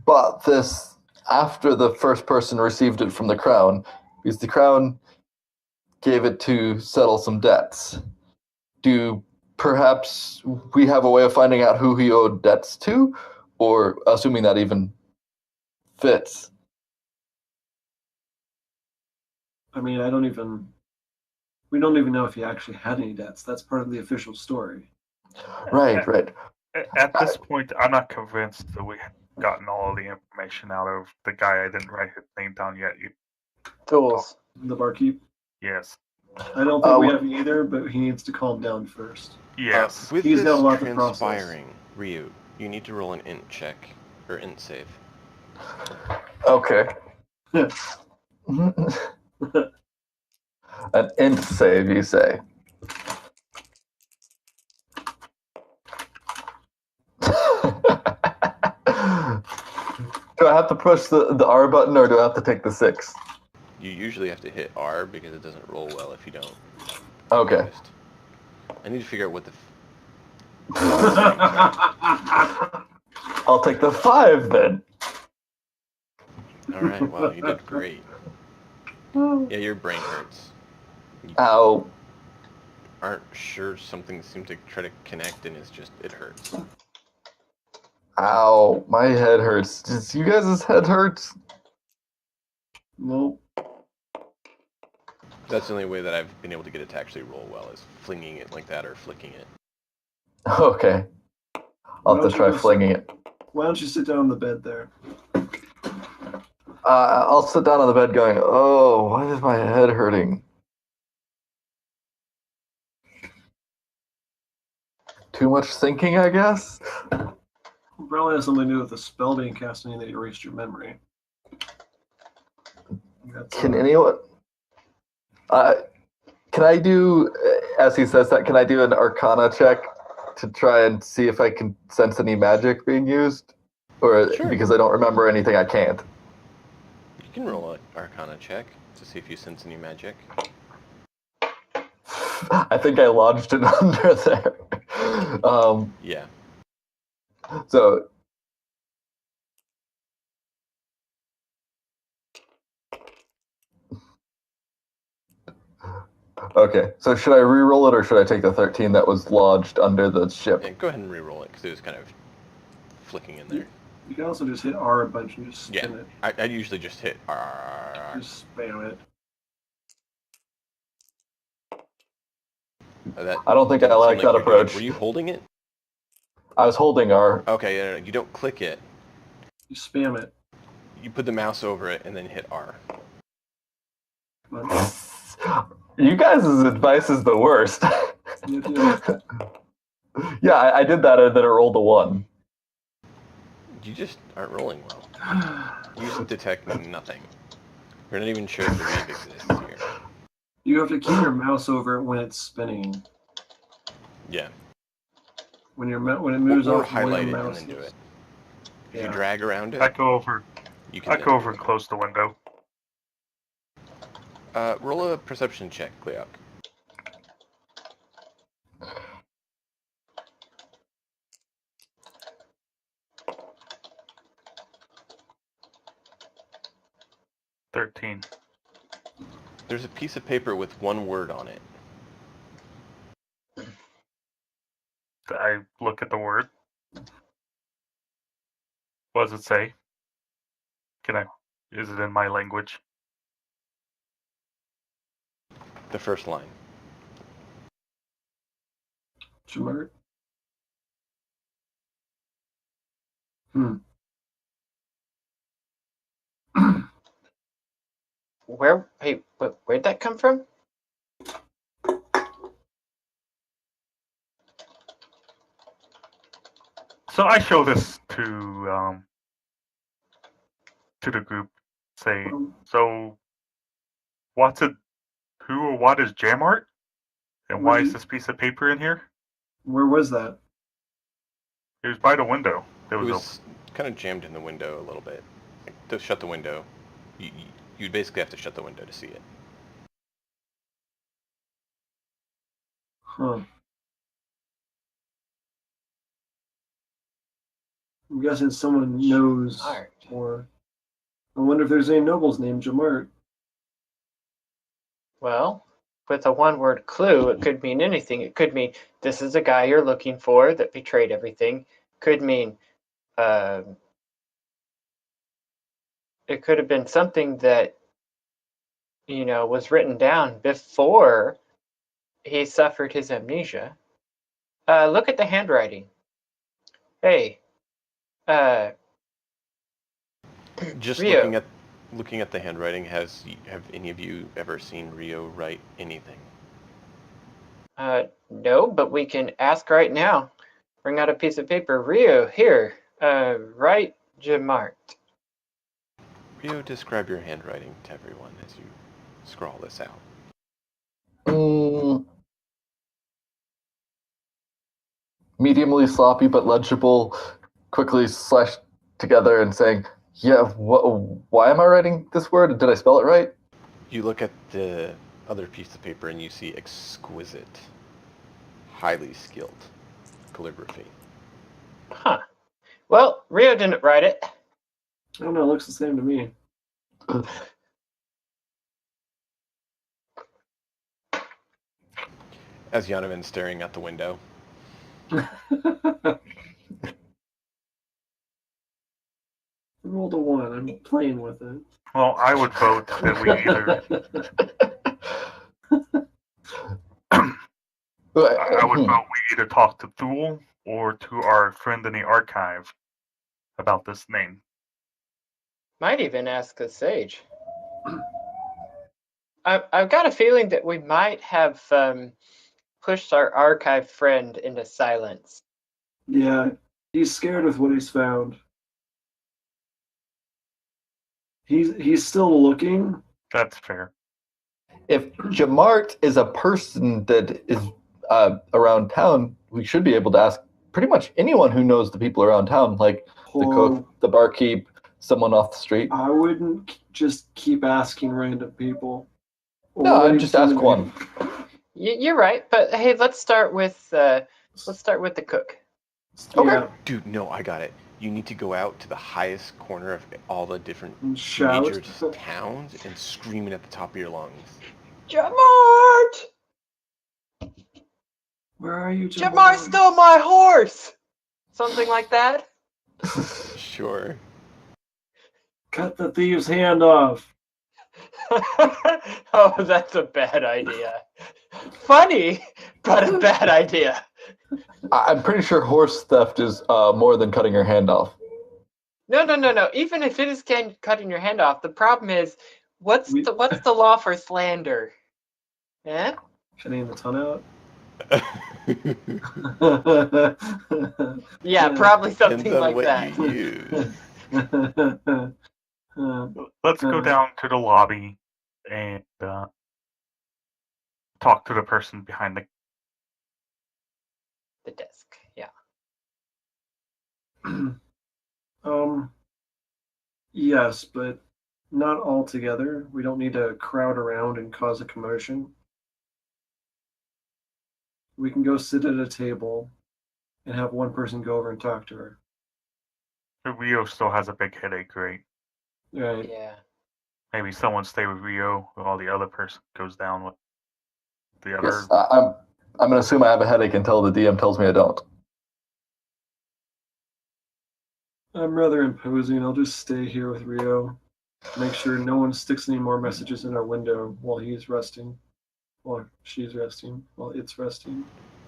bought this after the first person received it from the crown? Because the crown gave it to settle some debts. Do perhaps we have a way of finding out who he owed debts to? Or assuming that even fits? I mean, we don't even know if he actually had any debts. That's part of the official story. Right. At this point, I'm not convinced that we have gotten all of the information out of the guy I didn't write his name down yet. Tools. The barkeep? Yes. I don't think we have either, but he needs to calm down first. Yes. With He's this got a lot to process. transpiring, Ryu, you need to roll an int check, or int save. Okay. An int save, you say? Do I have to push the R button, or do I have to take the 6? You usually have to hit R because it doesn't roll well if you don't. Okay. I need to figure out what the... I'll take the 5 then. Alright, wow, you did great. Yeah, your brain hurts. You Ow. aren't sure something seemed to try to connect and it hurts. Ow. My head hurts. Does you guys' head hurts? Nope. That's the only way that I've been able to get it to actually roll well, is flinging it like that or flicking it. Okay. I'll have to try flinging it. Why don't you sit down on the bed there? I'll sit down on the bed going, oh, why is my head hurting? Too much thinking, I guess? Probably has something to do with the spell being cast and that erased your memory. Can anyone... can I do, as he says that, can I do an Arcana check to try and see if I can sense any magic being used? Or Sure. Because I don't remember anything, I can't. You can roll an Arcana check to see if you sense any magic. I think I lodged it under there. Yeah. So... Okay, so should I re-roll it, or should I take the 13 that was lodged under the ship? Yeah, go ahead and re-roll it, because it was kind of flicking in there. You can also just hit R a bunch and just spin it. I usually just hit R. Just spam it. I don't think I like that approach. Were you holding it? I was holding R. Okay, no, you don't click it. You spam it. You put the mouse over it and then hit R. You guys' advice is the worst. Yeah, I did that and then it rolled a 1. You just aren't rolling well. You detect nothing. You're not even sure if the reef exists here. You have to keep your mouse over it when it's spinning. Yeah. When it moves or off highlight the it and mouse. then do it. If Yeah. you drag around I it, go over. you can. I go over and close the window. Roll a perception check, Cleok. $13. There's a piece of paper with one word on it. I look at the word. What does it say? Is it in my language? The first line. Jamart. Where'd that come from? So I show this to the group. Say, so what's it? Who or what is Jamart? And why is this piece of paper in here? Where was that? It was by the window. It It was was kind of jammed in the window a little bit. Like, to shut the window, you'd basically have to shut the window to see it. Huh. I'm guessing someone knows Jamart. more. I wonder if there's any nobles named Jamart. Well, with a one-word clue, it could mean anything. It could mean this is a guy you're looking for that betrayed everything. Could mean it could have been something that was written down before he suffered his amnesia. Look at the handwriting. Hey, Just Rio. looking at the handwriting, have any of you ever seen Rio write anything? No, but we can ask right now. Bring out a piece of paper. Rio, here. Write Jamart. Rio, describe your handwriting to everyone as you scrawl this out. Mediumly sloppy but legible, quickly slashed together and saying, yeah, why am I writing this word? Did I spell it right? You look at the other piece of paper and you see exquisite, highly skilled calligraphy. Huh. Well, Rio didn't write it. I don't know, it looks the same to me. As Yanovin's staring out the window. Rolled a 1. I'm playing with it. well, I would vote that we either. I would vote we either talk to Thule or to our friend in the archive about this name. Might even ask the sage. I've got a feeling that we might have pushed our archive friend into silence. Yeah, he's scared with what he's found. He's still looking. That's fair. If Jamart is a person that is around town, we should be able to ask pretty much anyone who knows the people around town, like the cook, the barkeep, someone off the street. I wouldn't just keep asking random people. No, I'd just ask one. You're right, but hey, let's start with the cook. Okay. Yeah. Dude, no, I got it. You need to go out to the highest corner of all the different And shout. major towns and scream it at the top of your lungs. Jamart! Where are you, Jamart stole my horse! Something like that. Sure. Cut the thieves' hand off. Oh, that's a bad idea. Funny, but a bad idea. I'm pretty sure horse theft is more than cutting your hand off. No. Even if it is cutting your hand off, the problem is, what's the law for slander? Eh? Cutting the tongue out. Yeah, probably something Depends on like what that. you use. Let's go down to the lobby and talk to the person behind The desk, yeah. Yes, but not all together. We don't need to crowd around and cause a commotion. We can go sit at a table and have one person go over and talk to her. Rio still has a big headache, right? Right. Yeah. Maybe someone stay with Rio while the other person goes down with the other. Yes, I'm gonna assume I have a headache until the DM tells me I don't. I'm rather imposing. I'll just stay here with Rio. Make sure no one sticks any more messages in our window while he's resting. While she's resting. While it's resting.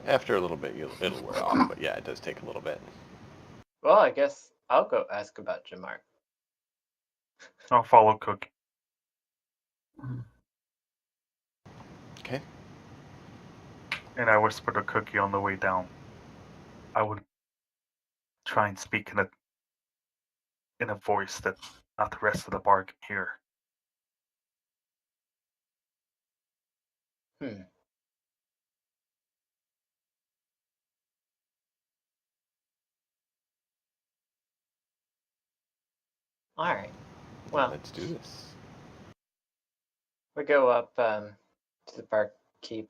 After a little bit, it'll wear off, but yeah, it does take a little bit. Well, I guess I'll go ask about Jamar. I'll follow Cookie. Okay. And I whisper to Cookie on the way down. I would try and speak in a voice that not the rest of the bar can hear. All right. Well, Let's do this. we go up to the barkeep,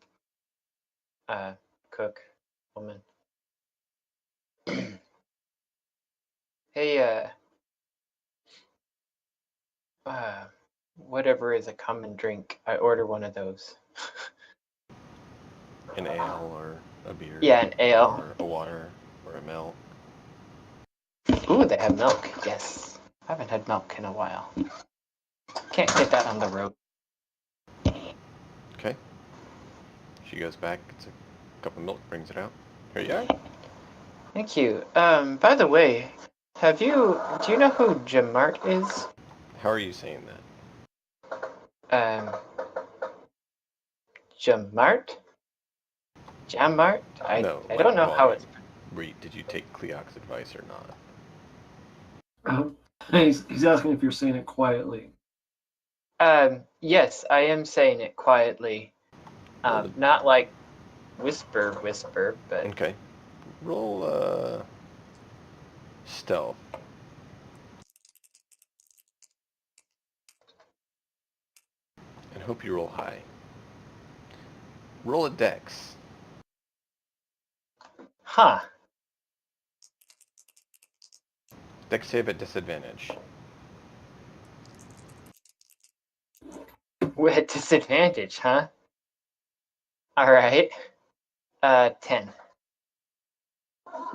cook woman. Hey, whatever is a common drink, I order one of those. An ale or a beer. Yeah, an ale. Or a water or a milk. Ooh, they have milk. Yes. I haven't had milk in a while. Can't get that on the road. Okay. She goes back, gets a cup of milk, brings it out. Here you are. Thank you. By the way, do you know who Jamart is? How are you saying that? Jamart? Jamart? I don't know how it's... Did you take Cleoc's advice or not? He's asking if you're saying it quietly. Yes, I am saying it quietly. Not like whisper, but... Okay. Roll, stealth. And hope you roll high. Roll a dex. Huh. Dex save at disadvantage. We're at disadvantage, huh? Alright. 10.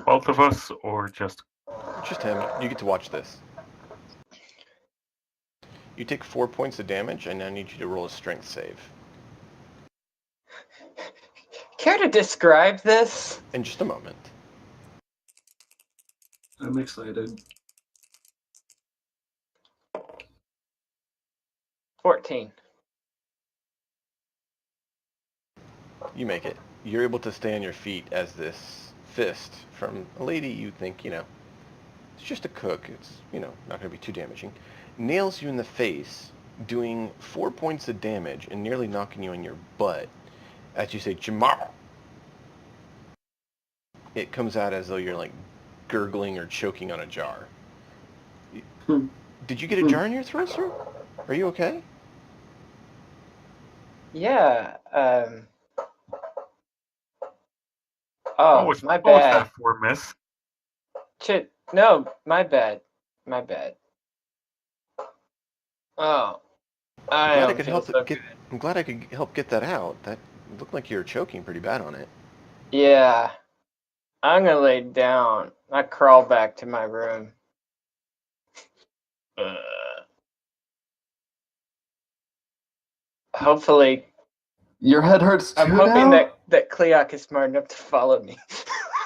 Both of us, or just... Just him. You get to watch this. You take 4 points of damage. I now need you to roll a strength save. Care to describe this? In just a moment. I'm excited. 14. You make it. You're able to stay on your feet as this fist from a lady you think, it's just a cook. It's, not going to be too damaging. Nails you in the face, doing 4 points of damage and nearly knocking you on your butt as you say, Jamar. It comes out as though you're like gurgling or choking on a jar. Did you get a jar in your throat, sir? Are you okay? Yeah, What Oh, was my what was bad. that for, miss? No, my bad. My bad. Oh, I I'm glad I don't could feel help so get. good. I'm glad I could help get that out. That looked like you were choking pretty bad on it. Yeah, I'm gonna lay down. I crawl back to my room. Hopefully, Your head hurts too I'm hoping now? that Cleoc is smart enough to follow me.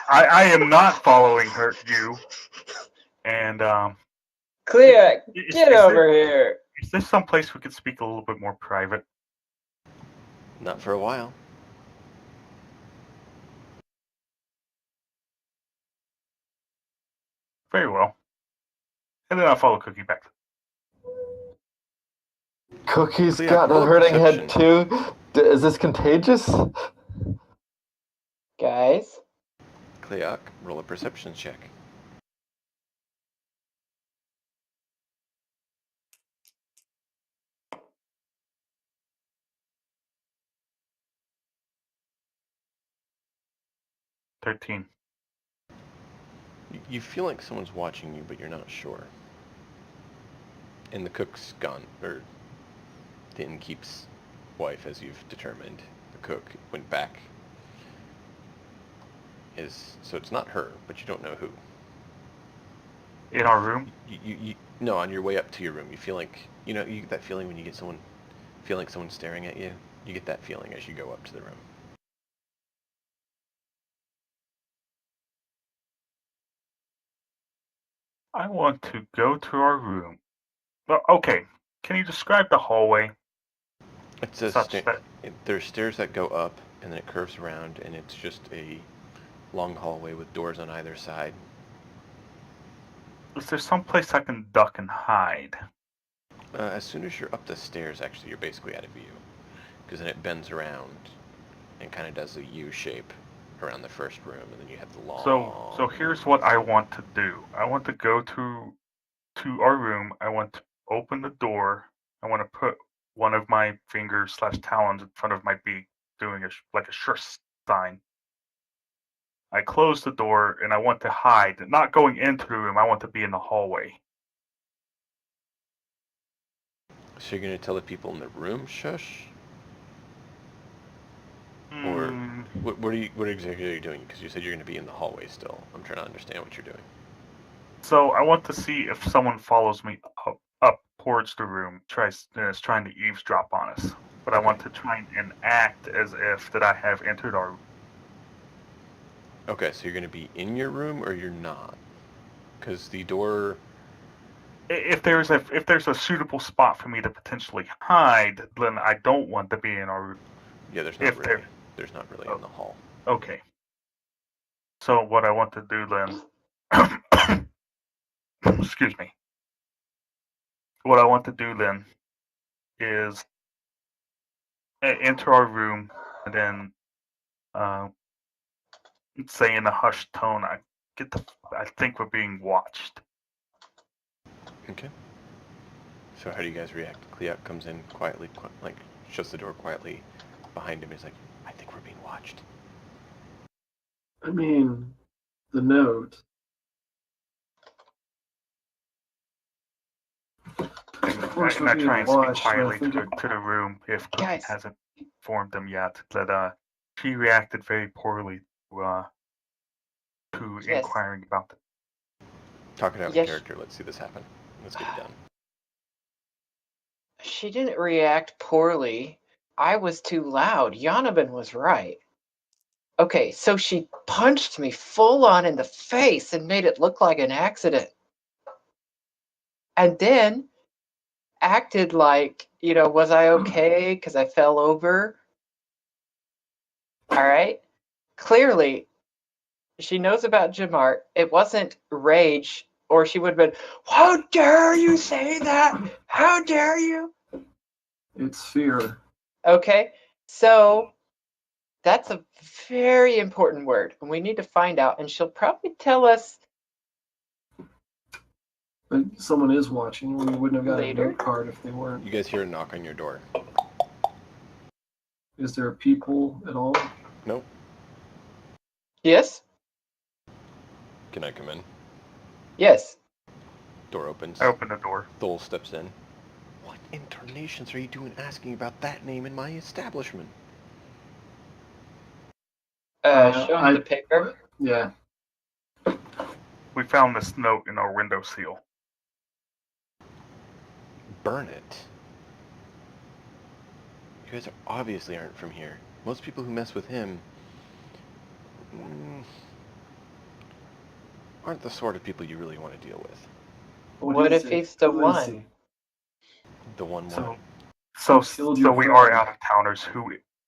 I am not following you. And Cleoc, is, get is over there, here. is there some place we could speak a little bit more private? Not for a while. Very well. And then I'll follow Cookie back. Cookie's Cleoc, got roll a a hurting perception. head too. Is this contagious? Guys, Cleoc, roll a perception check. 13. You feel like someone's watching you, but you're not sure. And the cook's gone, or the innkeep's wife, as you've determined. The cook went back. So it's not her, but you don't know who. In our room? No, on your way up to your room, you feel like, you get that feeling when you feel like someone's staring at you? You get that feeling as you go up to the room. I want to go to our room. Well, okay, can you describe the hallway? It's there's stairs that go up, and then it curves around, and it's just a long hallway with doors on either side. Is there some place I can duck and hide? As soon as you're up the stairs, actually, you're basically out of view. Because then it bends around and kind of does a U shape around the first room, and then you have the long... So here's what I want to do. I want to go to our room. I want to open the door. I want to put one of my fingers / talons in front of my beak, doing like a sure sign. I close the door, and I want to hide. Not going into the room. I want to be in the hallway. So you're going to tell the people in the room, shush? Or what exactly are you doing? Because you said you're going to be in the hallway still. I'm trying to understand what you're doing. So I want to see if someone follows me up towards the room, is trying to eavesdrop on us. But okay. I want to try and act as if that I have entered our room. Okay, so you're going to be in your room, or you're not? Because the door... If there's a suitable spot for me to potentially hide, then I don't want to be in our room. Yeah, there's not really in the hall. Okay. So what I want to do then... excuse me. What I want to do then is enter our room and then say in a hushed tone, I think we're being watched. Okay. So how do you guys react? Cleot comes in quietly, shuts the door quietly behind him. He's like, I think we're being watched. I mean, the note. Of course, I'm not trying to speak quietly to the room if Cookie hasn't informed them yet that she reacted very poorly to inquiring about it. Talk it out in character. Let's see this happen. Let's get it done. She didn't react poorly. I was too loud. Yonabin was right. Okay, so she punched me full on in the face and made it look like an accident. And then acted like, was I okay because I fell over? All right. Clearly, she knows about Jamart. It wasn't rage, or she would have been, how dare you say that? How dare you? It's fear. Okay, so that's a very important word, and we need to find out, and she'll probably tell us. But someone is watching. We wouldn't have got later. a note card if they weren't. You guys hear a knock on your door. Is there people at all? Nope. Yes? Can I come in? Yes. Door opens. I open the door. Thole steps in. What intonations are you doing asking about that name in my establishment? Show him the paper. Yeah. We found this note in our windowsill. Burn it. You guys obviously aren't from here. Most people who mess with him aren't the sort of people you really want to deal with. What if he's the one? The one. So we are out of towners.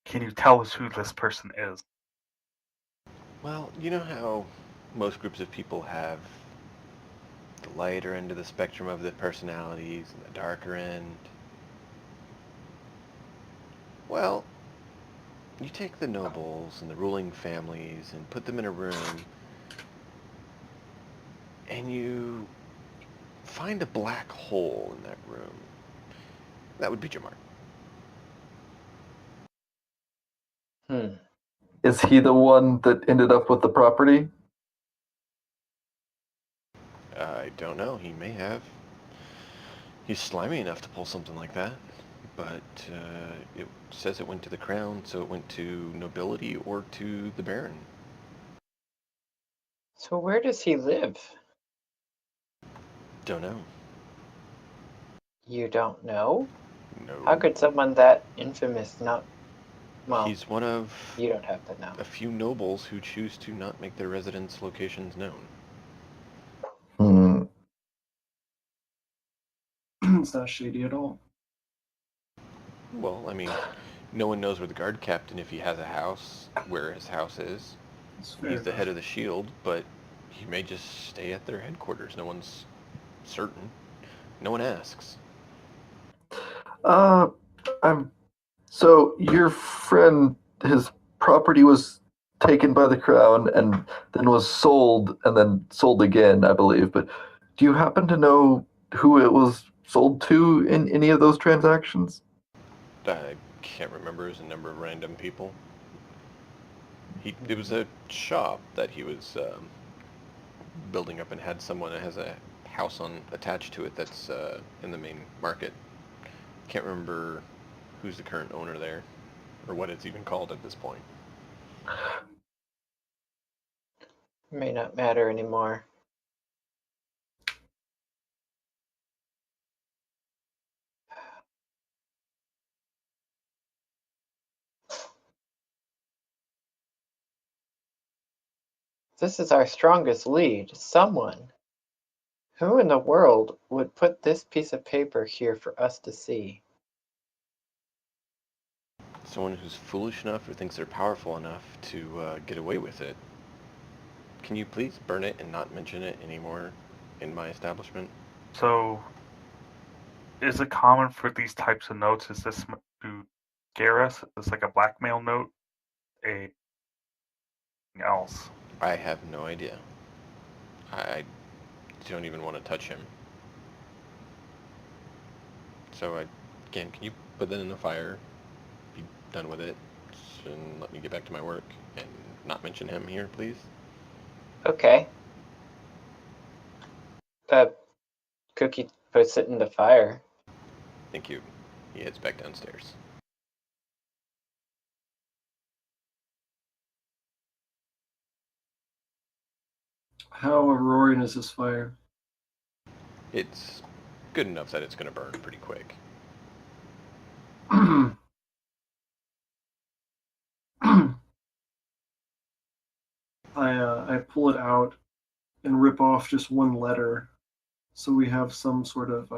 Can you tell us who this person is? Well, you know how most groups of people have the lighter end of the spectrum of the personalities and the darker end? Well, you take the nobles and the ruling families and put them in a room, and you find a black hole in that room. That would be Jamart. Is he the one that ended up with the property? I don't know. He may have. He's slimy enough to pull something like that. But it says it went to the crown, so it went to nobility or to the baron. So where does he live? Don't know. You don't know? No. How could someone that infamous not... Well, He's one of you don't have to know. a few nobles who choose to not make their residence locations known. Hmm. It's not shady at all. Well, I mean, no one knows where the guard captain, if he has a house, where his house is. It's fair He's the head enough. of the shield, but he may just stay at their headquarters. No one's certain. No one asks. I'm so your friend, his property was taken by the crown and then was sold and then sold again, I believe. But do you happen to know who it was sold to in any of those transactions? I can't remember. It was a number of random people. It was a shop that he was building up and had someone that has a house attached to it that's in the main market. Can't remember who's the current owner there, or what it's even called at this point. May not matter anymore. This is our strongest lead. Someone. Who in the world would put this piece of paper here for us to see? Someone who's foolish enough or thinks they're powerful enough to get away with it. Can you please burn it and not mention it anymore in my establishment? So, is it common for these types of notes? Is this to scare us? Is like a blackmail note? A else? I have no idea. I don't even want to touch him. So again, can you put that in the fire, be done with it, and let me get back to my work, and not mention him here, please? Okay. Cookie puts it in the fire. Thank you. He heads back downstairs. How roaring is this fire? It's good enough that it's going to burn pretty quick. I pull it out and rip off just one letter, so we have some sort of.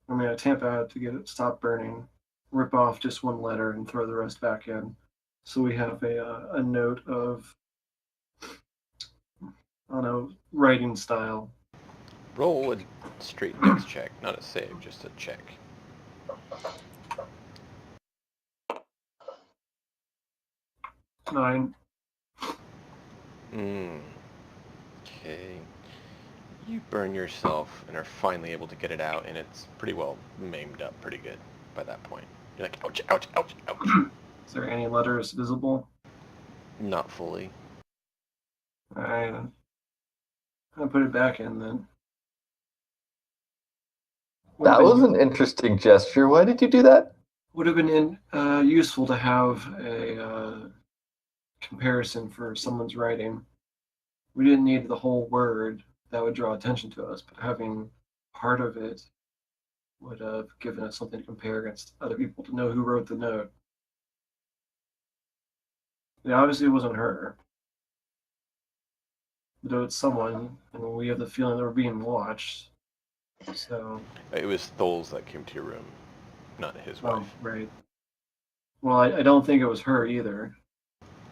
I tamp out to get it to stop burning. Rip off just one letter and throw the rest back in, so we have a note of, I don't know, writing style. Roll a straight dex check, not a save, just a check. 9. Okay. You burn yourself and are finally able to get it out, and it's pretty well maimed up pretty good by that point. You're like, ouch, ouch, ouch, ouch. Is there any letters visible? Not fully. I put it back in then. That was an interesting gesture. Why did you do that? Would have been useful to have a comparison for someone's writing. We didn't need the whole word. That would draw attention to us, but having part of it would have given us something to compare against other people to know who wrote the note. It obviously wasn't her. But it's someone, and we have the feeling that we're being watched. So. It was Tholes that came to your room, not his wife. Right. Well, I don't think it was her either.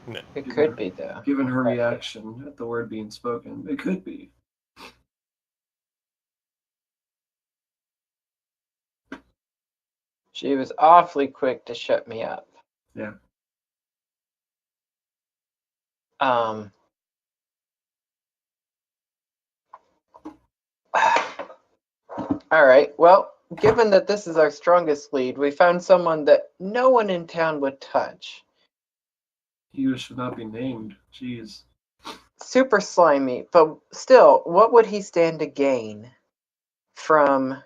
No. It could be, though. Given her reaction at the word being spoken, it could be. She was awfully quick to shut me up. Yeah. All right. Well, given that this is our strongest lead, we found someone that no one in town would touch. He should not be named. Jeez. Super slimy, but still, what would he stand to gain from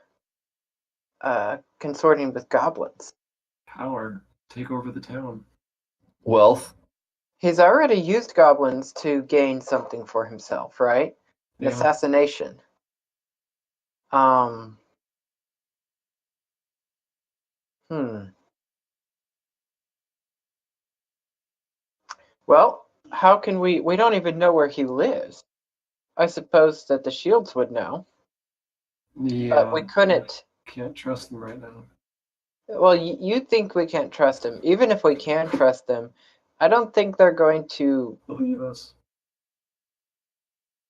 consorting with goblins? Power. Take over the town. Wealth. He's already used goblins to gain something for himself, right? An Yeah. assassination. Well, how can we don't even know where he lives. I suppose that the shields would know. Yeah. But we couldn't. Can't trust them right now. Well, you think we can't trust them. Even if we can trust them, I don't think they're going to Believe us.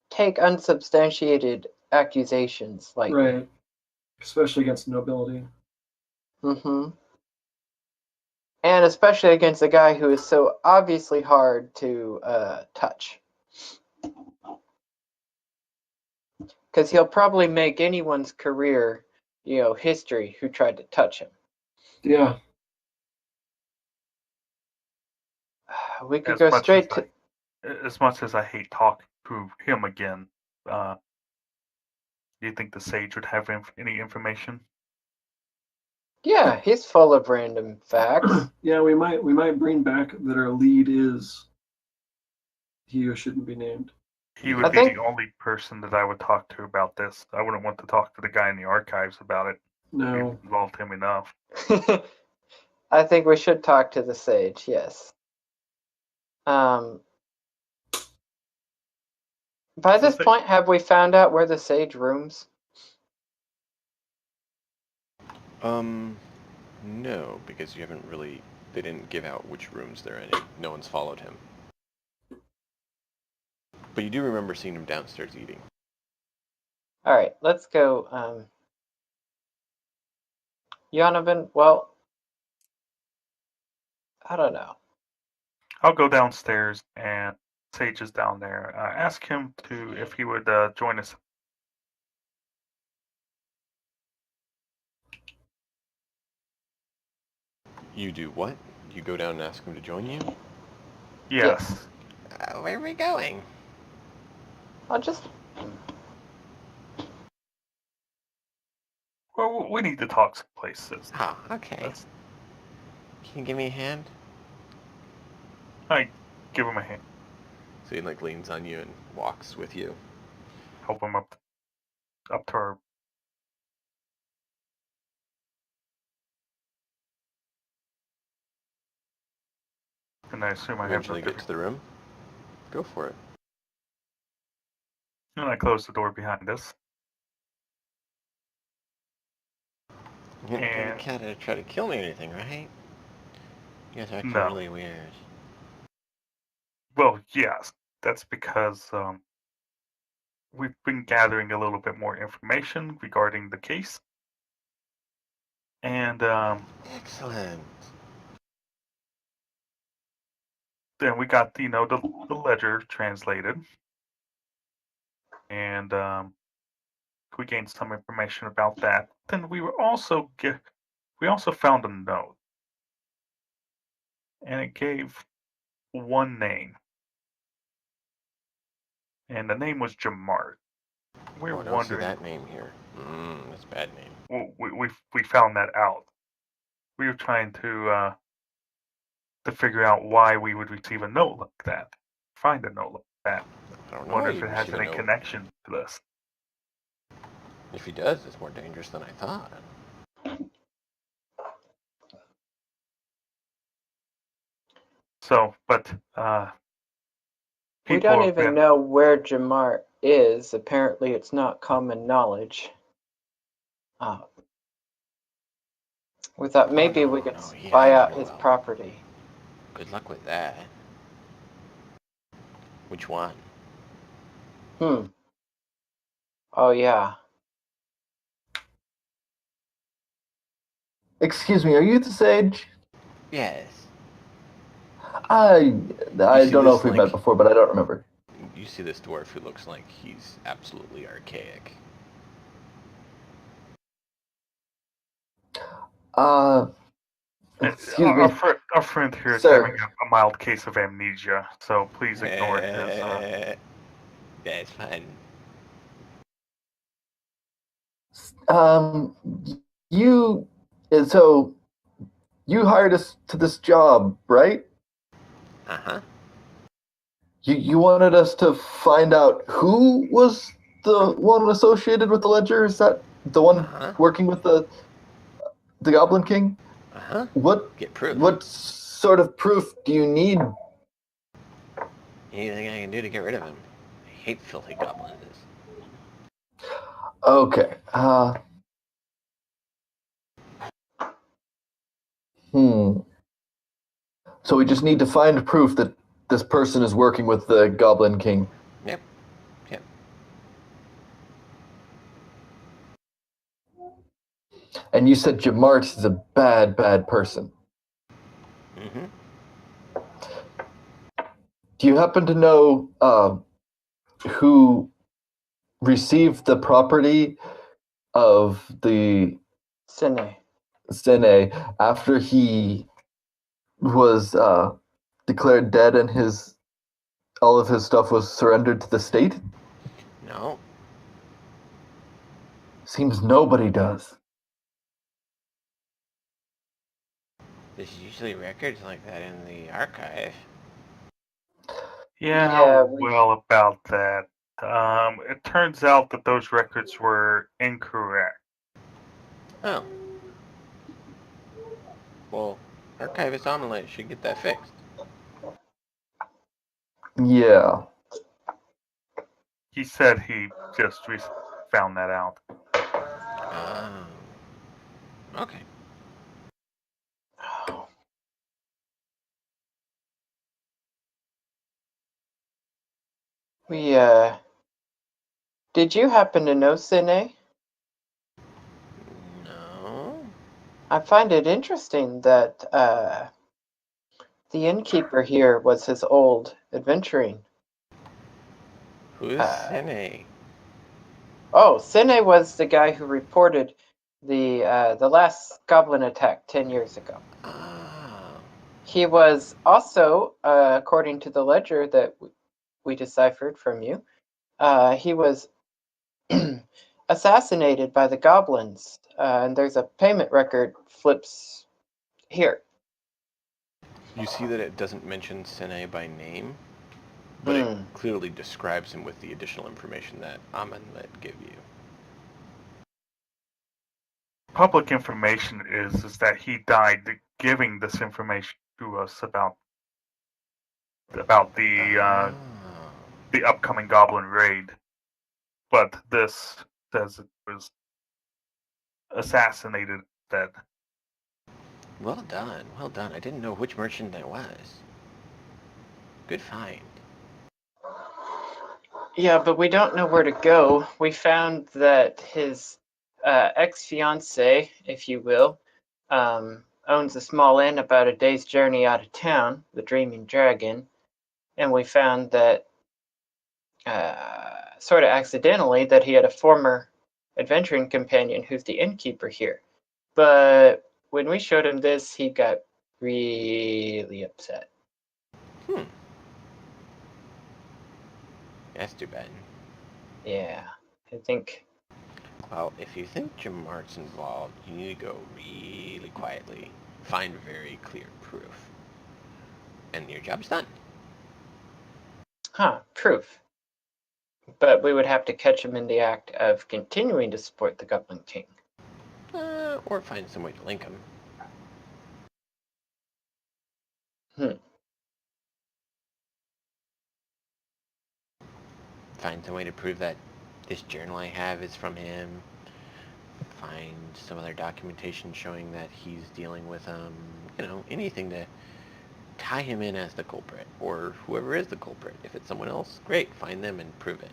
take unsubstantiated accusations lightly. Right. Especially against nobility. Mm-hmm. And especially against a guy who is so obviously hard to touch. Because he'll probably make anyone's career, history who tried to touch him. Yeah. We could As go much straight as to. As much as I hate talking to him again, do you think the sage would have any information? Yeah, he's full of random facts. Yeah, we might bring back that our lead is he who shouldn't be named. He would I be think- the only person that I would talk to about this. I wouldn't want to talk to the guy in the archives about it. No. We've involved him enough. I think we should talk to the sage, yes. By this point, have we found out where the sage rooms? No, because you haven't really... They didn't give out which rooms they're in. No one's followed him. But you do remember seeing him downstairs eating. Alright, let's go. Yonovan, well, I don't know. I'll go downstairs and Sage is down there. Ask him if he would join us. You do what? You go down and ask him to join you? Yes. Where are we going? I'll just. Well, we need to talk some places. Oh, okay. Can you give me a hand? I give him a hand. So he leans on you and walks with you. Help him up to our. And I assume I have Eventually get to the room. Go for it. And I close the door behind us. You And- can't try to kill me or anything, right? You guys are acting No. really weird. Well, yes. That's because we've been gathering a little bit more information regarding the case. And Excellent. then we got the ledger translated. And we gained some information about that. Then we also found a note. And it gave one name. And the name was Jamart. We're I don't see wondering. that name here. That's a bad name. We found that out. We were trying to figure out why we would receive a note like that. Find a note like that. I don't know. Wonder why if you'd it has receive a any note. connection to this. If he does, it's more dangerous than I thought. So, but We people don't have even been. know where Jamart is. Apparently, it's not common knowledge. We thought maybe we could yeah, spy I out know his well. property. Good luck with that. Which one? Oh, yeah. Excuse me, are you the sage? Yes. I see don't know this, if we've met before, but I don't remember. You see this dwarf who looks like he's absolutely archaic. Excuse me, Our friend here is sir. having a mild case of amnesia, so please ignore his. That's fine. Um, you, so you hired us to this job, right? Uh-huh. You wanted us to find out who was the one associated with the ledger? Is that the one Uh-huh. working with the Goblin King? Uh-huh. What Get proof. what sort of proof do you need? Anything I can do to get rid of him. I hate filthy goblins. Okay. Hmm. So we just need to find proof that this person is working with the Goblin King. Yep. Yep. And you said Jamart is a bad, bad person. Mm-hmm. Do you happen to know who received the property of the Sine. Sene after he was declared dead and all of his stuff was surrendered to the state? No. Seems nobody does. There's usually records like that in the archive. Yeah, Yeah, we- well, about that. It turns out that those records were incorrect. Oh. Well, Archivist Omelette should get that fixed. Yeah. He said he just recently found that out. Oh. Okay. We, did you happen to know Sine? No. I find it interesting that, the innkeeper here was his old adventuring. Who's Sene? Oh, Sine was the guy who reported the last goblin attack 10 years ago. Oh. He was also, according to the ledger that we deciphered from you, he was assassinated by the goblins, and there's a payment record flips here. You see that it doesn't mention Sene by name, but it clearly describes him with the additional information that Amenlet give you. Public information is that he died giving this information to us about Oh. the upcoming goblin raid. But this says it was assassinated dead. Well done. Well done. I didn't know which merchant that was. Good find. Yeah, but we don't know where to go. We found that his ex-fiance, if you will, owns a small inn about a day's journey out of town, the Dreaming Dragon, and we found that, sort of accidentally, that he had a former adventuring companion who's the innkeeper here. But when we showed him this, he got really upset. That's too bad. Yeah, I think. Well, if you think Jamart's involved, you need to go really quietly. Find very clear proof. And your job's done. Proof. But we would have to catch him in the act of continuing to support the Goblin King. Or find some way to link them. Find some way to prove that this journal I have is from him. Find some other documentation showing that he's dealing with, anything to tie him in as the culprit, or whoever is the culprit. If it's someone else, great, find them and prove it.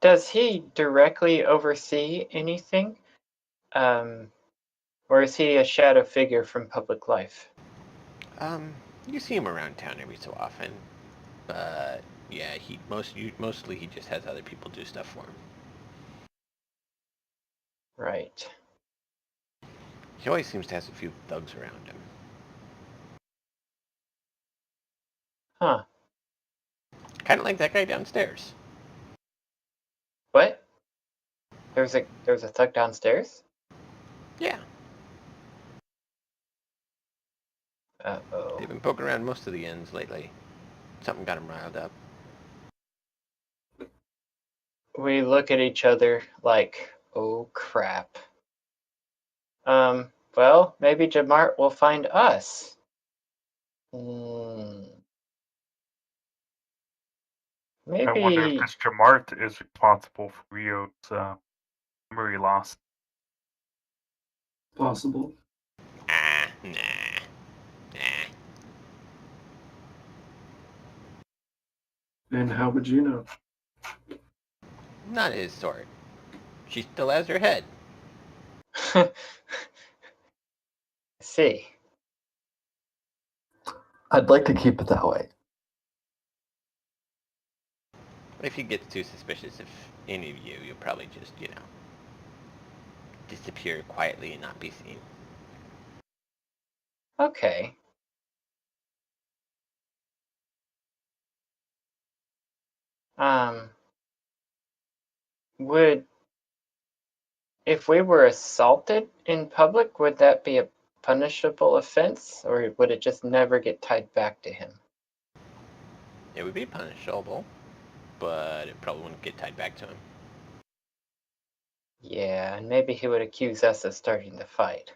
Does he directly oversee anything? Or is he a shadow figure from public life? You see him around town every so often, but yeah, mostly he just has other people do stuff for him. Right. He always seems to have a few thugs around him. Huh. Kind of like that guy downstairs. What? There's a thug downstairs? Yeah, Uh-oh. they've been poking around most of the ends lately. Something got him riled up. We look at each other like, oh crap. Well, maybe Jamart will find us. I wonder if Maybe. this Jamart is responsible for Rio's memory loss. Possible. Nah. And how would you know? Not his sort. She still has her head. See. I'd like to keep it that way. But if he gets too suspicious of any of you, you'll probably just, disappear quietly and not be seen. Okay. Would, if we were assaulted in public, would that be a punishable offense, or would it just never get tied back to him? It would be punishable, but it probably wouldn't get tied back to him. Yeah, and maybe he would accuse us of starting the fight.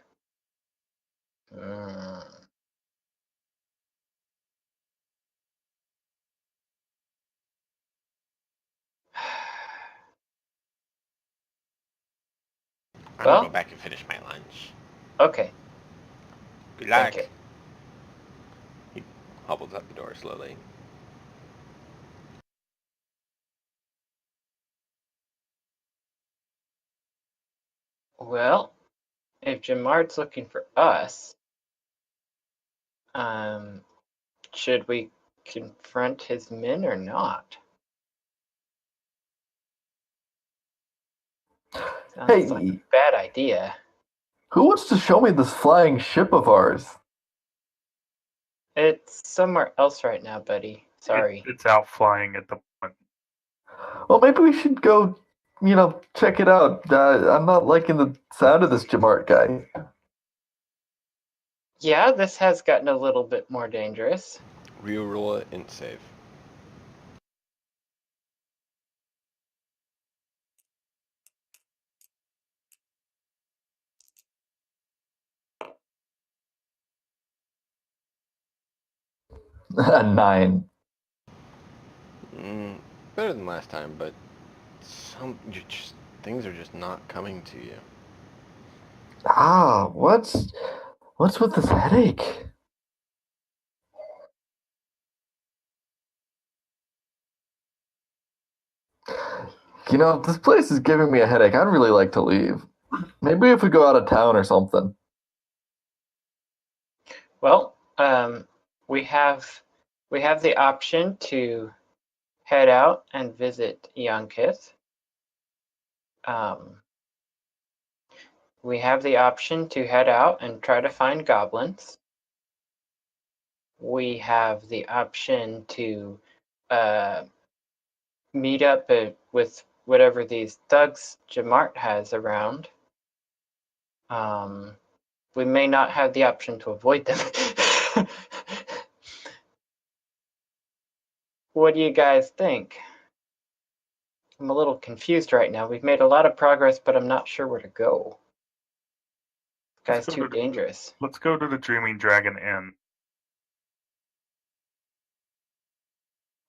I'm gonna go Well, back and finish my lunch. okay. Good luck. Thank you. He hobbles out the door slowly. Well, if Jamart's looking for us, should we confront his men or not? Sounds like a bad idea. Who wants to show me this flying ship of ours? It's somewhere else right now, buddy. Sorry. It's out flying at the moment. Well, maybe we should go, check it out. I'm not liking the sound of this Jamart guy. Yeah, this has gotten a little bit more dangerous. Roll it and save. A 9. Better than last time, but things are just not coming to you. What's with this headache? This place is giving me a headache. I'd really like to leave. Maybe if we go out of town or something. Well, we have the option to head out and visit Yonkith. We have the option to head out and try to find goblins. We have the option to meet up with whatever these thugs Jamart has around. We may not have the option to avoid them. What do you guys think? I'm a little confused right now. We've made a lot of progress, but I'm not sure where to go. This guy's too dangerous. Let's go to the Dreaming Dragon Inn.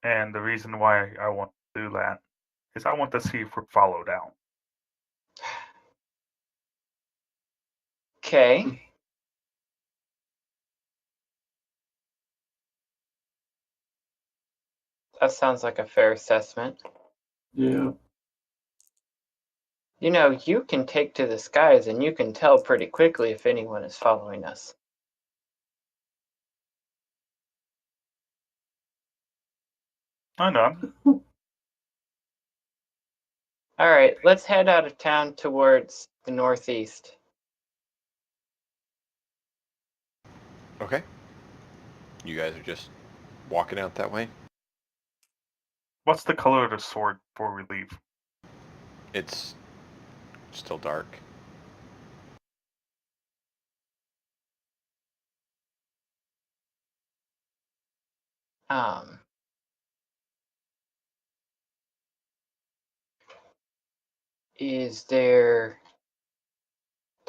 And the reason why I want to do that is I want to see if we're followed out. Okay. That sounds like a fair assessment. Yeah. You can take to the skies and you can tell pretty quickly if anyone is following us. I know. All right, let's head out of town towards the northeast. Okay. You guys are just walking out that way. What's the color of the sword before we leave? It's still dark. Is there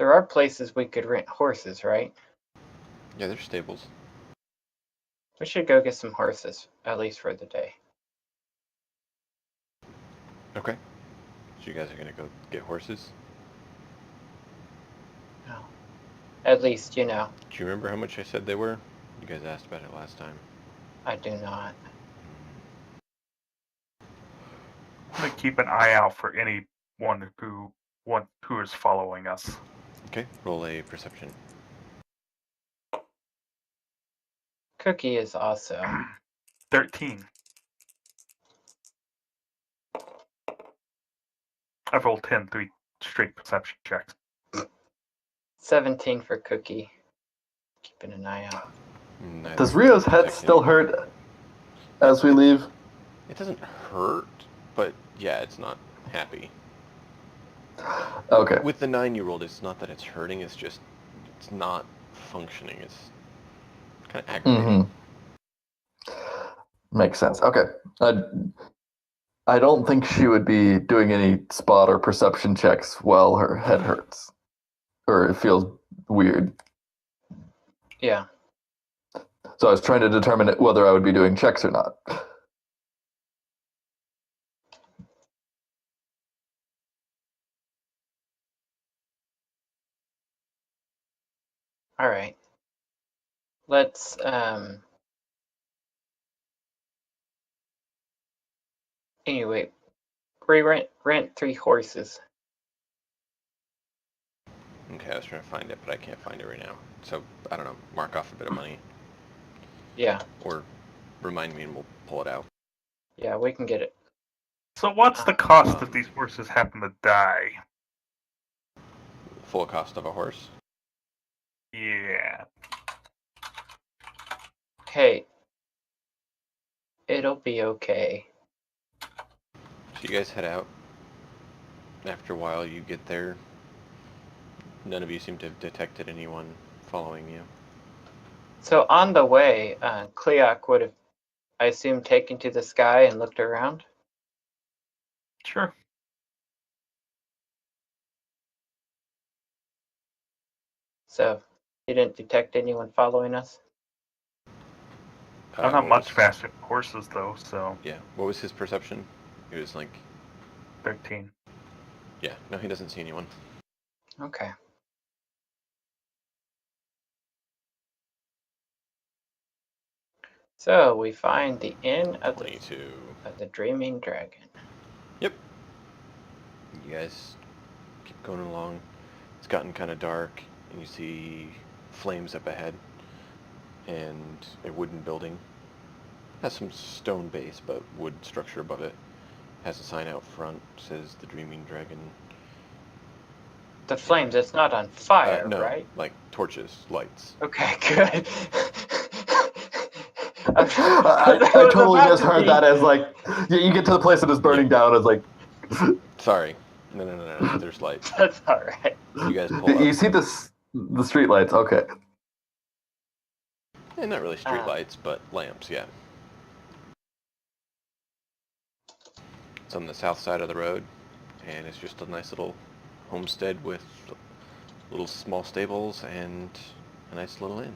are places we could rent horses, right? Yeah, there's stables. We should go get some horses, at least for the day. Okay. So you guys are gonna go get horses? No. At least, Do you remember how much I said they were? You guys asked about it last time. I do not. I'm gonna keep an eye out for anyone who is following us. Okay, roll a perception. Cookie is also 13. I've rolled 10, 3 straight perception checks. 17 for Cookie. Keeping an eye out. Neither Does of you Rio's head detect still anything. hurt as we leave? It doesn't hurt, but yeah, it's not happy. Okay. With the 9 you rolled, it's not that it's hurting, it's just, it's not functioning. It's kind of aggravating. Makes sense. Okay. I don't think she would be doing any spot or perception checks while her head hurts. Or it feels weird. Yeah. So I was trying to determine whether I would be doing checks or not. All right. Let's anyway, we rent 3 horses. Okay, I was trying to find it, but I can't find it right now. So, I don't know, mark off a bit of money. Yeah. Or remind me and we'll pull it out. Yeah, we can get it. So what's the cost if these horses happen to die? Full cost of a horse. Yeah. Hey. It'll be okay. So you guys head out. After a while you get there. None of you seem to have detected anyone following you. So on the way, Cleoc would have, I assume, taken to the sky and looked around. Sure. So you didn't detect anyone following us? I'm not What much was- faster than horses, though, so Yeah. What was his perception? He was like, 13. yeah, no, he doesn't see anyone. Okay. So we find the inn of 22. the Dreaming Dragon. Yep. You guys keep going along. It's gotten kind of dark, and you see flames up ahead, and a wooden building. Has some stone base, but wood structure above it. Has a sign out front, says the Dreaming Dragon. The flames, it's not on fire, No, right? like torches, lights. Okay, good. I totally misheard that as like, you get to the place that is burning down as like... Sorry. No. There's lights. That's all right. You guys pull You up. see the street lights, okay. Not really street lights, but lamps, yeah. It's on the south side of the road, and it's just a nice little homestead with little small stables and a nice little inn.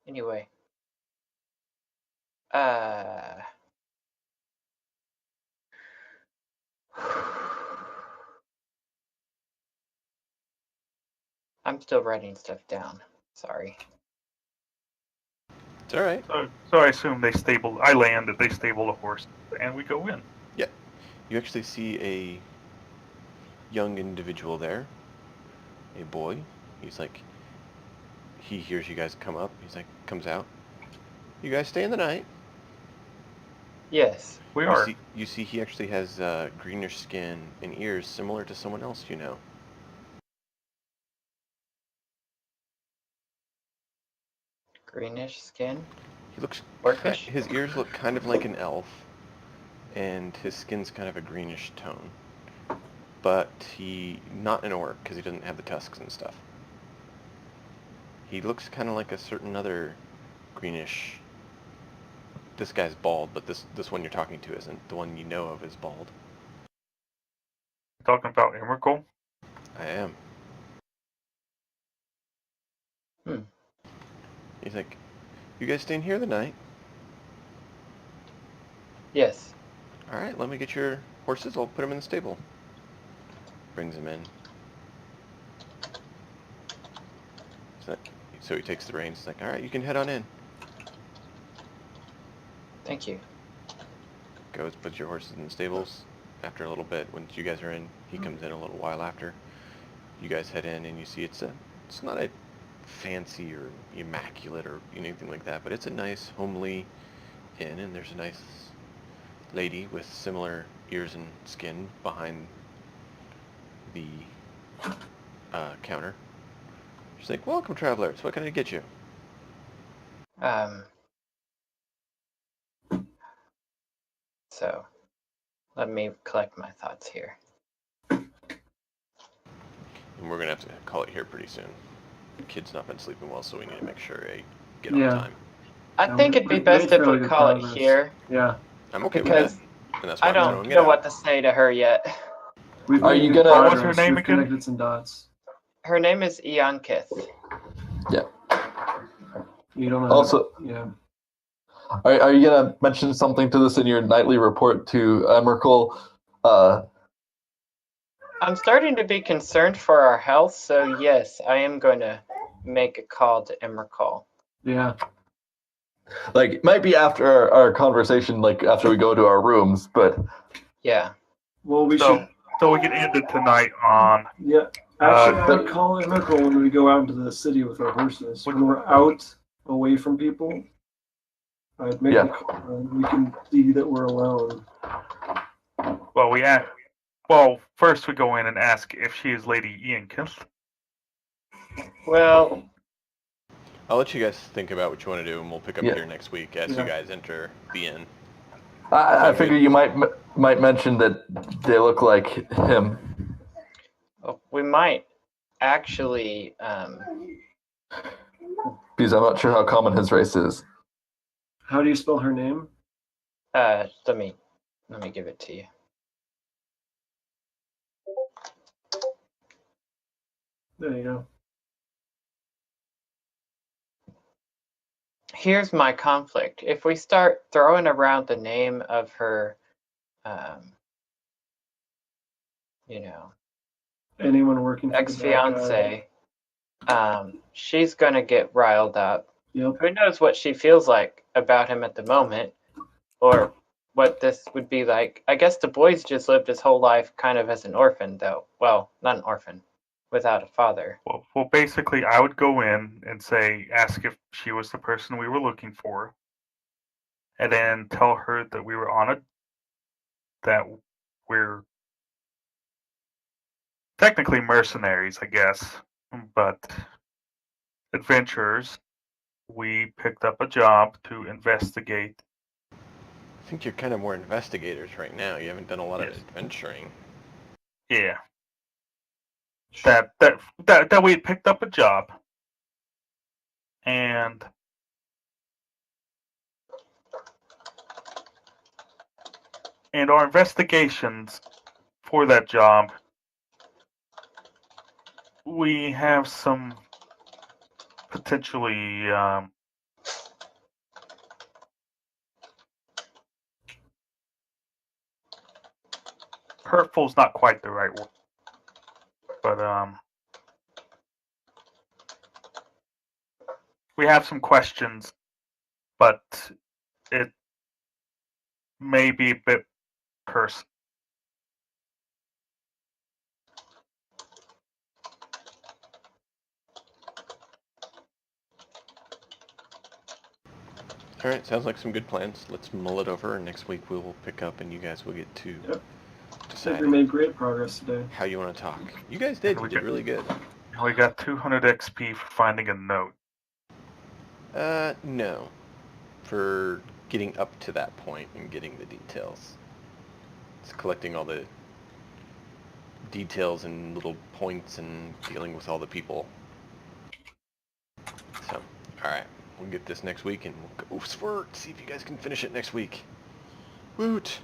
Anyway. I'm still writing stuff down. Sorry. It's all right. So I assume I land, they stable the horse, and we go in. Yeah. You actually see a young individual there. A boy. He's like, he hears you guys come up. He's like, comes out. You guys stay in the night? Yes. We are. You see, he actually has greenish skin and ears similar to someone else you know. Greenish skin. He looks. Orcish? His ears look kind of like an elf, and his skin's kind of a greenish tone. But he not an orc because he doesn't have the tusks and stuff. He looks kind of like a certain other greenish. This guy's bald, but this one you're talking to isn't. The one you know of is bald. Talking about Emrakul? I am. Hmm. He's like, you guys staying here the night? Yes. All right, let me get your horses. I'll put them in the stable. Brings them in. So he takes the reins. He's like, all right, you can head on in. Thank you. Goes, puts your horses in the stables. After a little bit, once you guys are in, he comes in a little while after. You guys head in, and you see it's not a fancy or immaculate or anything like that, but it's a nice, homely inn, and there's a nice lady with similar ears and skin behind the counter. She's like, welcome, travelers. What can I get you? So, let me collect my thoughts here. And we're going to have to call it here pretty soon. The kid's not been sleeping well, so we need to make sure I get on time. I think it'd be best if we call it here. Yeah. I'm okay because with that. And that's why I I'm don't throwing it know out. what to say to her yet. We've Are made you good gonna- What's her progress. name We've again? connected some dots. Her name is Iankith. Yeah. You don't know. Also, Yeah. are you gonna mention something to this in your nightly report to Emrakul? I'm starting to be concerned for our health, so yes, I am going to make a call to Emrakul. Yeah. Like, it might be after our conversation, like after we go to our rooms, but Yeah. Well, we So, should. so we can end it tonight on. Yeah. Actually, I but- would call it Merkel when we go out into the city with our horses. When we're out away from people, I'd make Yeah. the call, and we can see that we're alone. Well, first we go in and ask if she is Lady Iankith. Well, I'll let you guys think about what you want to do, and we'll pick up Yeah. here next week as Yeah. you guys enter the inn. I Okay. figure you might mention that they look like him. we might actually. Because I'm not sure how common his race is. How do you spell her name? Let me give it to you. There you go. Here's my conflict. If we start throwing around the name of her, Anyone working for the bad ex-fiance, she's gonna get riled up. guy? Yep. Who knows what she feels like about him at the moment, or what this would be like. I guess the boy's just lived his whole life kind of as an orphan, though. Well, not an orphan, without a father. Well, basically, I would go in and ask if she was the person we were looking for, and then tell her that that we're technically mercenaries, I guess, but adventurers. We picked up a job to investigate. I think you're kind of more investigators right now. You haven't done a lot of Yes. adventuring. Yeah, that we had picked up a job, and our investigations for that job, we have some potentially hurtful is not quite the right word, but we have some questions, but it may be a bit personal. All right, sounds like some good plans. Let's mull it over, and next week we will pick up, and you guys will get to Yep. I think decide we made great progress today. how you want to talk. You guys did. And You did really good. We got 200 XP for finding a note. No. For getting up to that point and getting the details. It's collecting all the details and little points and dealing with all the people. So, alright. We'll get this next week and we'll go for it. See if you guys can finish it next week. Woot!